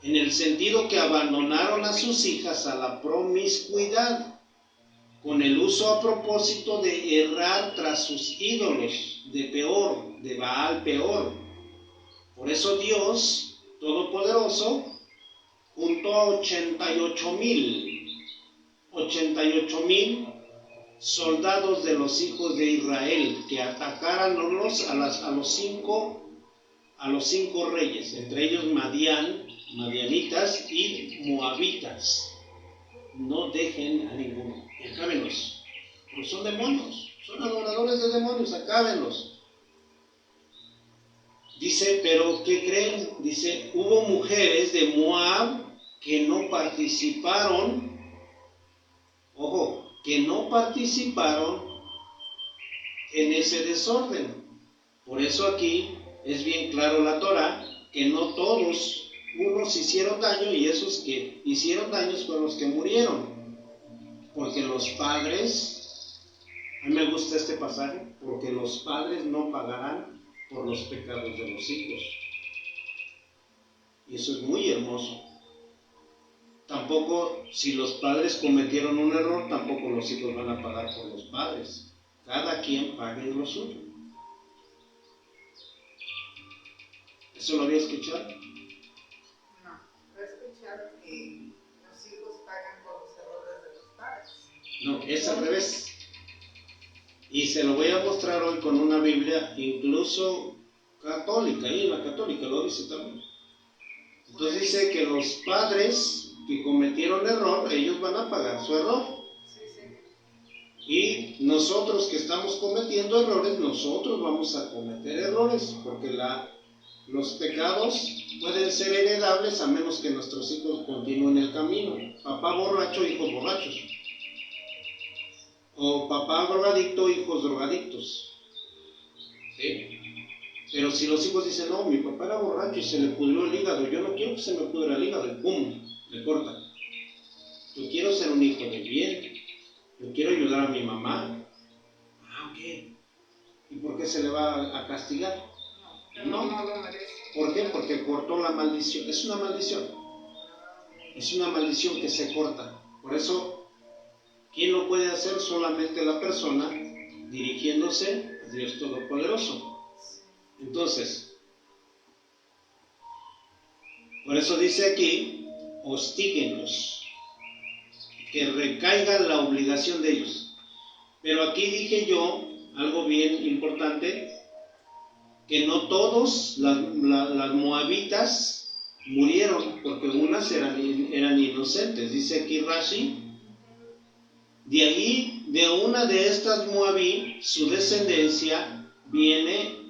en el sentido que abandonaron a sus hijas a la promiscuidad, con el uso a propósito de errar tras sus ídolos, de peor, de Baal peor. Por eso Dios Todopoderoso juntó a 88,000 soldados de los hijos de Israel que atacaran a los cinco reyes, entre ellos madianitas y moabitas. No dejen a ninguno, y acábenlos, porque son demonios, son adoradores de demonios, acábenlos. Dice, pero ¿qué creen? Dice, hubo mujeres de Moab que no participaron, en ese desorden. Por eso aquí es bien claro la Torah, que no todos, unos hicieron daño y esos que hicieron daños fueron los que murieron. Porque los padres, a mí me gusta este pasaje, porque los padres no pagarán por los pecados de los hijos. Y eso es muy hermoso. Tampoco, si los padres cometieron un error, tampoco los hijos van a pagar por los padres. Cada quien pague lo suyo. ¿Eso lo había escuchado? No, he escuchado que los hijos pagan por los errores de los padres. No, es al revés. Y se lo voy a mostrar hoy con una Biblia, incluso católica, y la católica lo dice también. Entonces dice que los padres que cometieron error, ellos van a pagar su error. Y nosotros que estamos cometiendo errores, nosotros vamos a cometer errores, porque los pecados pueden ser heredables a menos que nuestros hijos continúen el camino. Papá borracho, hijos borrachos. O papá drogadicto, hijos drogadictos. ¿Sí? Pero si los hijos dicen, no, mi papá era borracho y se le pudrió el hígado, yo no quiero que se me pudra el hígado, y pum, le corta. Yo quiero ser un hijo de bien, yo quiero ayudar a mi mamá. Ah, ok. ¿Y por qué se le va a castigar? No. ¿Por qué? Porque cortó la maldición. Es una maldición. Es una maldición que se corta. Por eso, ¿quién lo puede hacer? Solamente la persona dirigiéndose a Dios Todopoderoso. Entonces, por eso dice aquí, hostíguenlos, que recaiga la obligación de ellos. Pero aquí dije yo algo bien importante, que no todos las moabitas murieron, porque unas eran inocentes. Dice aquí Rashi, de ahí, de una de estas moabí, su descendencia viene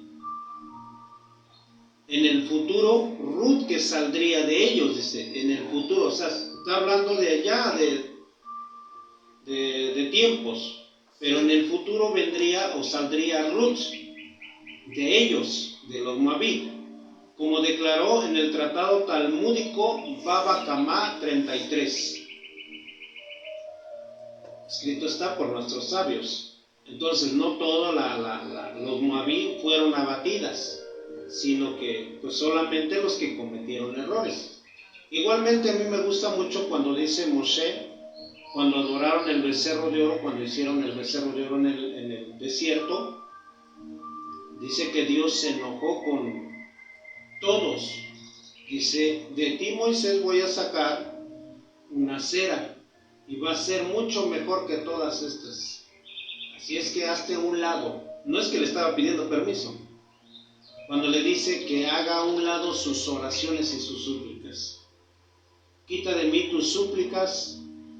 en el futuro Ruth, que saldría de ellos, dice, en el futuro. O sea, está hablando de allá, de tiempos, pero en el futuro vendría o saldría Ruth de ellos, de los moabí, como declaró en el tratado talmúdico Baba Kamá 33. Escrito está por nuestros sabios. Entonces, no todos los moabí fueron abatidas, sino que pues solamente los que cometieron errores. Igualmente a mí me gusta mucho cuando dice Moshe, cuando adoraron el becerro de oro, cuando hicieron el becerro de oro en el desierto, dice que Dios se enojó con todos. Dice, de ti, Moisés, voy a sacar una cera y va a ser mucho mejor que todas estas. Así es que hazte a un lado. No es que le estaba pidiendo permiso, cuando le dice que haga a un lado sus oraciones y sus súplicas. Quita de mí tus súplicas,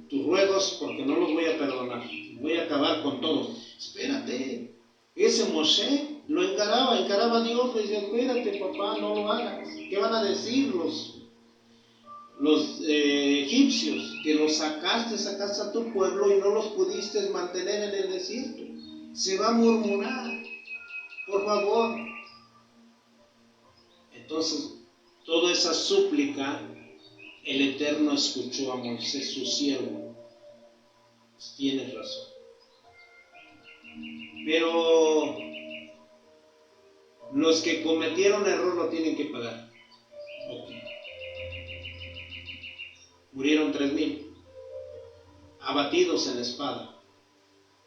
tus ruegos, porque no los voy a perdonar. Voy a acabar con todos. Espérate, ese Moshe lo encaraba a Dios, le decía, espérate papá, no lo hagas. ¿Qué van a decir los egipcios? Que los sacaste a tu pueblo y no los pudiste mantener en el desierto. Se va a murmurar, por favor. Entonces, toda esa súplica, el Eterno escuchó a Moisés, su siervo. Tienes razón. Pero los que cometieron error lo tienen que pagar. Okay. Murieron 3,000, abatidos en espada.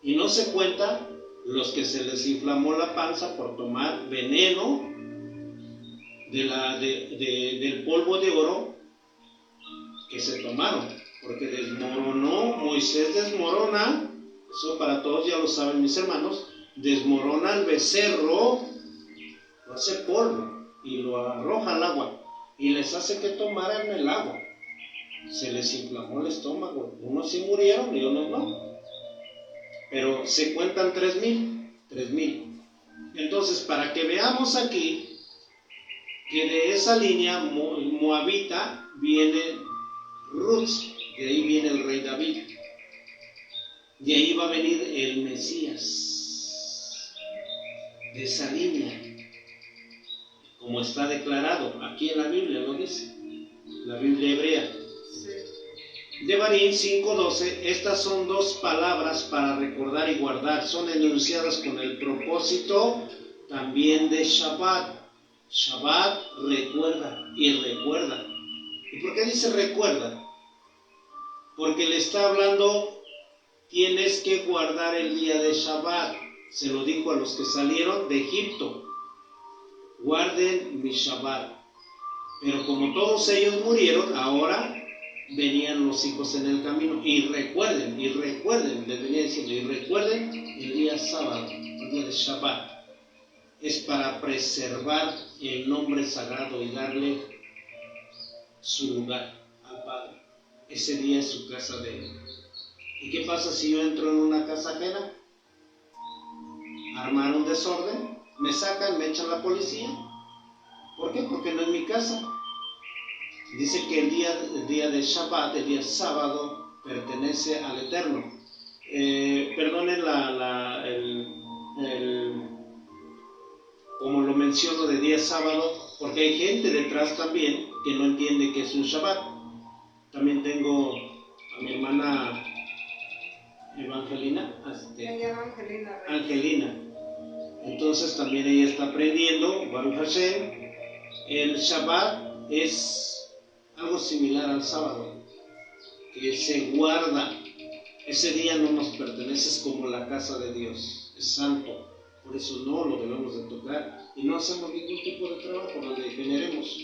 Y no se cuenta los que se les inflamó la panza por tomar veneno del polvo de oro que se tomaron, porque desmoronó, Moisés desmorona, eso para todos ya lo saben mis hermanos, desmorona el becerro, lo hace polvo y lo arroja al agua y les hace que tomaran el agua. Se les inflamó el estómago, unos sí murieron y otros no, pero se cuentan 3,000. Entonces, para que veamos aquí que de esa línea moabita viene Ruth, de ahí viene el rey David, de ahí va a venir el Mesías, de esa línea, como está declarado aquí en la Biblia, lo dice la Biblia hebrea. Devarim 5:12, estas son dos palabras para recordar y guardar, son enunciadas con el propósito también de Shabbat. Shabbat, recuerda y recuerda. ¿Y por qué dice recuerda? Porque le está hablando, tienes que guardar el día de Shabbat. Se lo dijo a los que salieron de Egipto, guarden mi Shabbat. Pero como todos ellos murieron, ahora venían los hijos en el camino. Y recuerden, les venía diciendo, y recuerden el día sábado, el día de Shabbat. Es para preservar el nombre sagrado y darle su lugar al Padre. ese día es su casa de él. ¿Y qué pasa si yo entro en una casa ajena? Armar un desorden, me sacan, me echan la policía. ¿Por qué? Porque no es mi casa. Dice que el día de Shabbat, el día sábado, pertenece al Eterno. Perdonen como lo menciono de día sábado, porque hay gente detrás también que no entiende que es un Shabbat. También tengo a mi hermana Evangelina. Angelina. Entonces también ella está aprendiendo, Baruch Hashem. El Shabbat es algo similar al sábado, que se guarda. Ese día no nos pertenece, es como la casa de Dios, es santo. Por eso no lo debemos de tocar y no hacemos ningún tipo de trabajo donde generemos.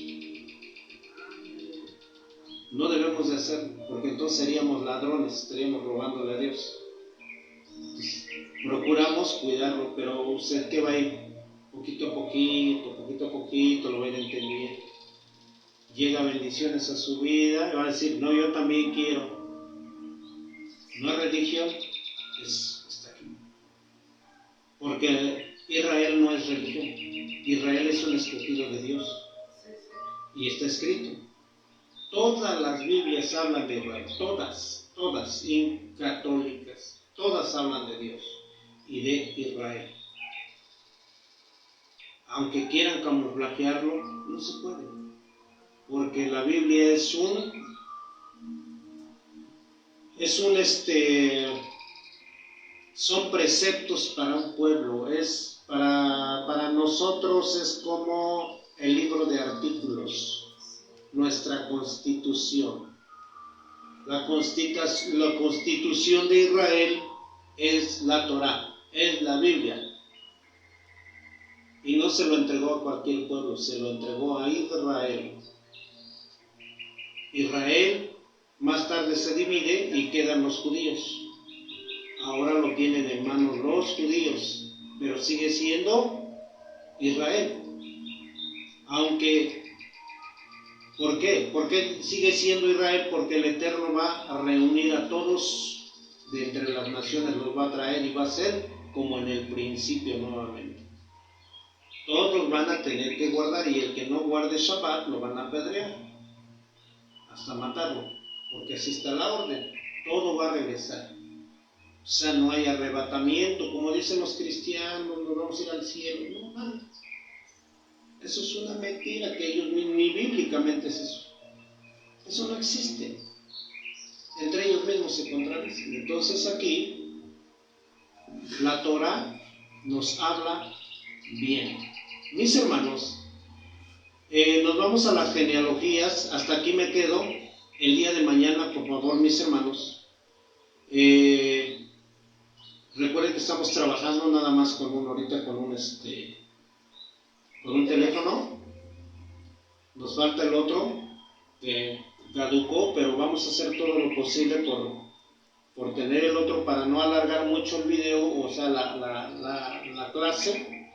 No debemos de hacerlo, porque entonces seríamos ladrones, estaríamos robándole a Dios. Entonces, procuramos cuidarlo, pero usted que va a ir poquito a poquito, lo va a ir entendiendo. Llega bendiciones a su vida y va a decir, no, yo también quiero. No es religión, está aquí. Porque Israel no es religión. Israel es un escogido de Dios. Y está escrito. Todas las Biblias hablan de Israel, todas, y católicas, todas hablan de Dios y de Israel. Aunque quieran camuflajearlo, no se puede, porque la Biblia son preceptos para un pueblo, para nosotros es como el libro de artículos. Nuestra constitución. La constitución de Israel es la Torá, es la Biblia. Y no se lo entregó a cualquier pueblo, se lo entregó a Israel. Israel más tarde se divide y quedan los judíos. Ahora lo tienen en manos los judíos, pero sigue siendo Israel. Aunque ¿por qué? Porque sigue siendo Israel, porque el Eterno va a reunir a todos de entre las naciones, los va a traer y va a ser como en el principio nuevamente. Todos los van a tener que guardar y el que no guarde Shabbat lo van a apedrear hasta matarlo, porque así está la orden. Todo va a regresar. O sea, no hay arrebatamiento, como dicen los cristianos, nos vamos a ir al cielo. No, nada. Eso es una mentira, que ellos ni bíblicamente es eso. Eso no existe. Entre ellos mismos se contradicen. Entonces aquí, la Torah nos habla bien. Mis hermanos, nos vamos a las genealogías. Hasta aquí me quedo. El día de mañana, por favor, mis hermanos. Recuerden que estamos trabajando nada más con un teléfono. Nos falta el otro que caducó, pero vamos a hacer todo lo posible por tener el otro para no alargar mucho el video, o sea, la clase,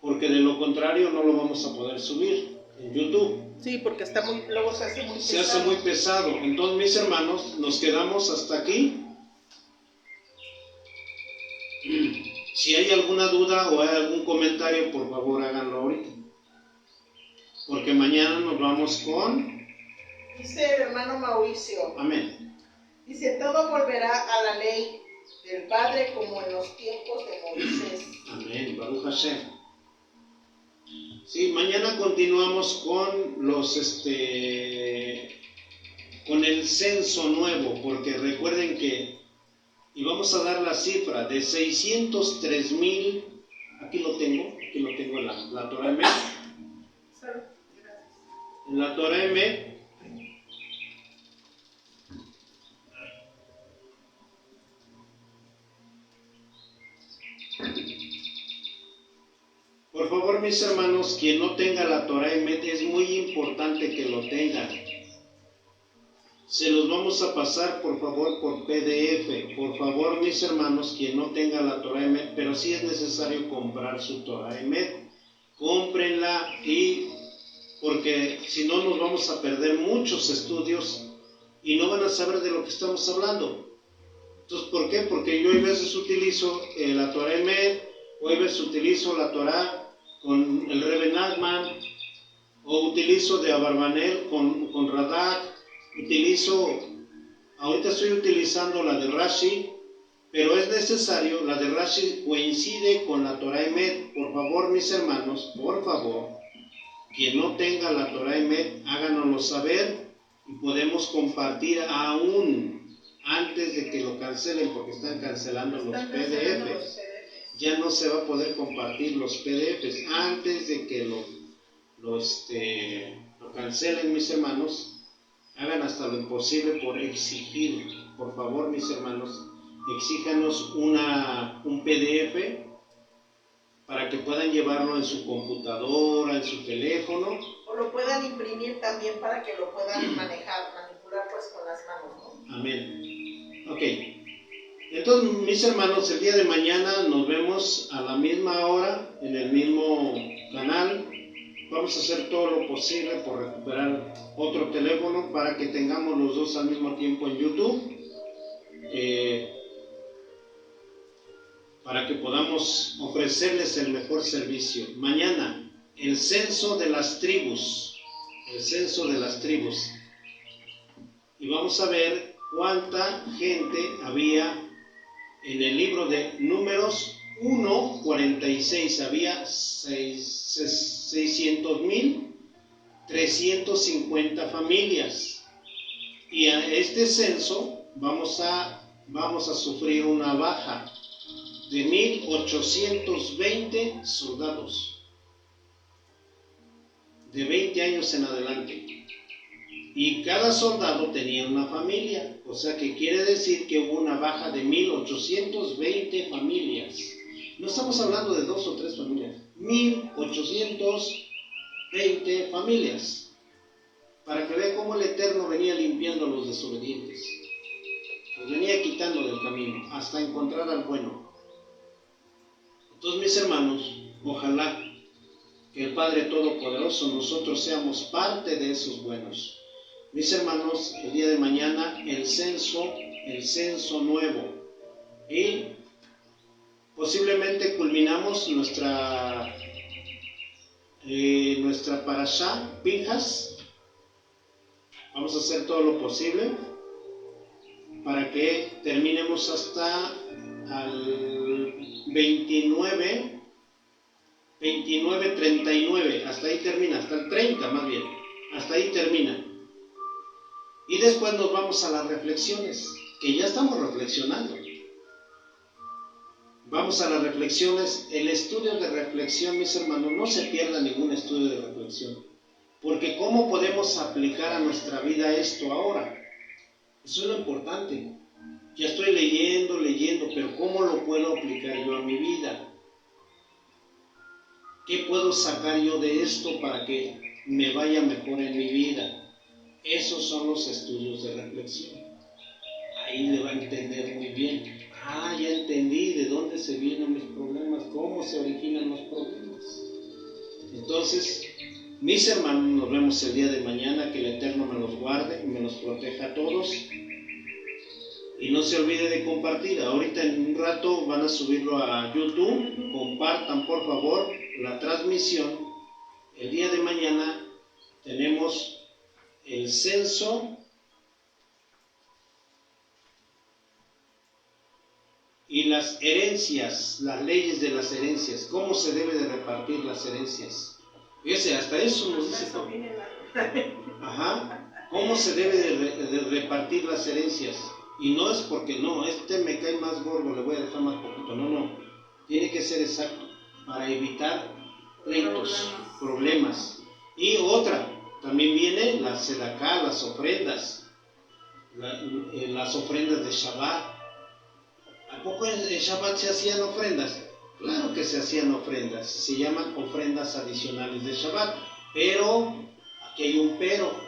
porque de lo contrario no lo vamos a poder subir en YouTube. Sí, porque luego se hace muy pesado. Se hace muy pesado. Entonces, mis hermanos, nos quedamos hasta aquí. Si hay alguna duda o hay algún comentario, por favor háganlo ahorita. Porque mañana nos vamos con... Dice el hermano Mauricio. Amén. Dice, todo volverá a la ley del Padre como en los tiempos de Moisés. Amén. Baruch Hashem. Sí, mañana continuamos con con el censo nuevo, porque recuerden que... Y vamos a dar la cifra de 603,000, aquí lo tengo en la Torah M. En la Torah M, por favor, mis hermanos, quien no tenga la Torah M, es muy importante que lo tengan. Se los vamos a pasar, por favor, por PDF. Por favor, mis hermanos, quien no tenga la Torah Emet, pero sí es necesario comprar su Torah Emet, cómprenla, porque si no nos vamos a perder muchos estudios y no van a saber de lo que estamos hablando. Entonces, ¿por qué? Porque yo a veces utilizo la Torah Emet, o a veces utilizo la Torah con el Rebbe Nachman, o utilizo de Abarbanel con Radak, ahorita estoy utilizando la de Rashi, pero es necesario, la de Rashi coincide con la Torah Emet. Por favor, mis hermanos, por favor, quien no tenga la Torah Emet, háganoslo saber y podemos compartir aún antes de que lo cancelen, porque están cancelando los PDFs. Ya no se va a poder compartir los PDFs antes de que lo cancelen, mis hermanos. Hagan hasta lo imposible por exigir, por favor, mis hermanos, exíjanos un PDF para que puedan llevarlo en su computadora, en su teléfono. O lo puedan imprimir también para que lo puedan manipular pues con las manos, ¿no? Amén. Ok. Entonces, mis hermanos, el día de mañana nos vemos a la misma hora, en el mismo canal. Vamos a hacer todo lo posible por recuperar otro teléfono para que tengamos los dos al mismo tiempo en YouTube. Para que podamos ofrecerles el mejor servicio. Mañana, el censo de las tribus. El censo de las tribus. Y vamos a ver cuánta gente había en el libro de Números 1:46. Había 600,350 familias. Y a este censo vamos a sufrir una baja de 1,820 soldados de 20 años en adelante, y cada soldado tenía una familia, o sea que quiere decir que hubo una baja de 1,820 familias. No estamos hablando de 2 o 3 familias, 1,820 familias, para que vean cómo el Eterno venía limpiando a los desobedientes, los venía quitando del camino hasta encontrar al bueno. Entonces, mis hermanos, ojalá que el Padre Todopoderoso, nosotros seamos parte de esos buenos. Mis hermanos, el día de mañana, el censo nuevo. Y posiblemente culminamos nuestra parashá, Pinjas. Vamos a hacer todo lo posible para que terminemos hasta al 29-39, hasta ahí termina, hasta el 30 más bien, hasta ahí termina. Y después nos vamos a las reflexiones, que ya estamos reflexionando. Vamos a las reflexiones, el estudio de reflexión, mis hermanos, no se pierda ningún estudio de reflexión, porque ¿cómo podemos aplicar a nuestra vida esto ahora? Eso es lo importante. Ya estoy leyendo, pero ¿cómo lo puedo aplicar yo a mi vida? ¿Qué puedo sacar yo de esto para que me vaya mejor en mi vida? Esos son los estudios de reflexión. Ahí le va a entender muy bien. Ya entendí de dónde se vienen mis problemas, cómo se originan los problemas. Entonces, mis hermanos, nos vemos el día de mañana. Que el Eterno me los guarde y me los proteja a todos. Y no se olvide de compartir. Ahorita en un rato van a subirlo a YouTube. Compartan, por favor, la transmisión. El día de mañana tenemos el censo y las herencias, las leyes de las herencias. ¿Cómo se debe de repartir las herencias? Fíjese, hasta eso nos dice. ¿Cómo se debe de repartir las herencias? Y no es porque no, me cae más gordo, le voy a dejar más poquito. No. Tiene que ser exacto para evitar pleitos, problemas. Y otra, también viene la sedaká, las ofrendas, las ofrendas de Shabbat. ¿A poco en Shabbat se hacían ofrendas? Claro que se hacían ofrendas, se llaman ofrendas adicionales de Shabbat. Pero, aquí hay un pero.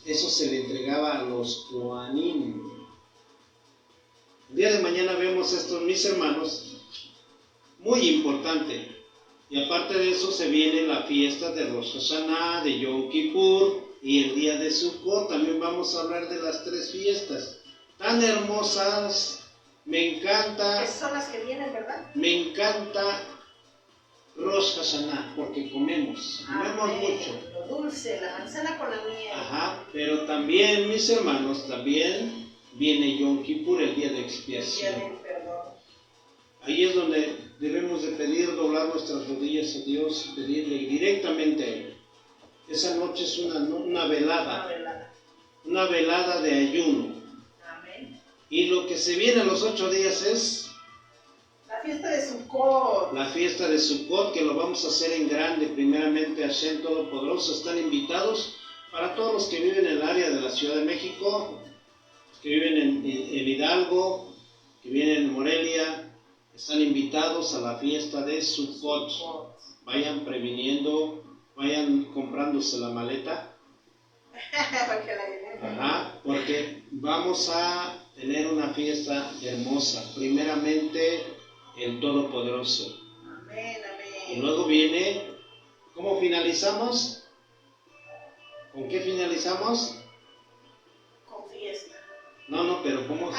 Eso se le entregaba a los Kohanim. El día de mañana vemos esto, mis hermanos, muy importante. Y aparte de eso se viene la fiesta de Rosh Hashanah, de Yom Kippur, y el día de Sukkot. También vamos a hablar de las 3 fiestas tan hermosas. Me encanta. Esas son las que vienen, ¿verdad? Me encanta Rosh Hashanah porque comemos mucho. Lo dulce, la manzana con la miel. Ajá, pero también, mis hermanos, también viene Yom Kippur, el día de expiación. El día del perdón. Ahí es donde debemos de pedir, doblar nuestras rodillas a Dios y pedirle directamente a Él. Esa noche es una velada de ayuno. Amén. Y lo que se viene a los 8 días es la fiesta de Sukkot. La fiesta de Sukkot, que lo vamos a hacer en grande. Primeramente, Hashem Todopoderoso. Están invitados para todos los que viven en el área de la Ciudad de México, que viven en Hidalgo, que viven en Morelia. Están invitados a la fiesta de Sukkot. Vayan previniendo, vayan comprándose la maleta. Ajá, porque vamos a tener una fiesta hermosa. Primeramente, el Todopoderoso. Amén, amén. Y luego viene, ¿cómo finalizamos? ¿Con qué finalizamos? Con fiesta. No, pero ¿cómo se...?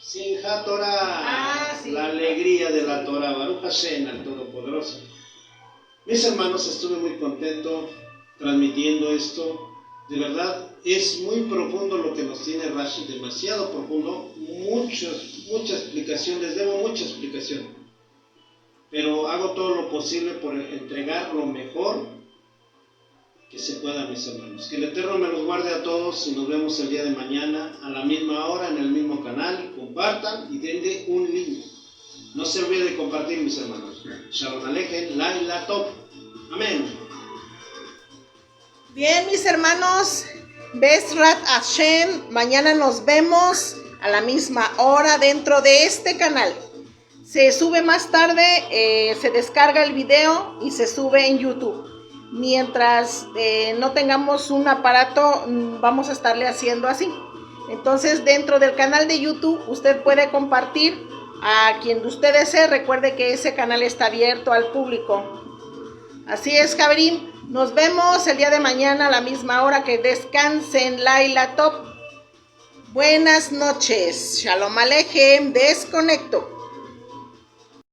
Simchat Torah, sí. La alegría de la Torah, Baruch Hashem, el Todopoderoso. Mis hermanos, estuve muy contento transmitiendo esto. De verdad, es muy profundo lo que nos tiene Rashi, demasiado profundo, mucha explicación, les debo mucha explicación. Pero hago todo lo posible por entregar lo mejor que se pueda, mis hermanos. Que el Eterno me los guarde a todos y nos vemos el día de mañana a la misma hora en el mismo canal. Compartan y denle un link. No se olviden de compartir, mis hermanos. Shalom Aleichem, Laila Top. Amén. Bien, mis hermanos, Bezrat Hashem, mañana nos vemos a la misma hora dentro de este canal. Se sube más tarde, se descarga el video y se sube en YouTube. Mientras no tengamos un aparato, vamos a estarle haciendo así. Entonces, dentro del canal de YouTube, usted puede compartir a quien usted desee. Recuerde que ese canal está abierto al público. Así es, Javerín. Nos vemos el día de mañana a la misma hora. Que descansen, Laila Top. Buenas noches. Shalom Aleichem. Desconecto.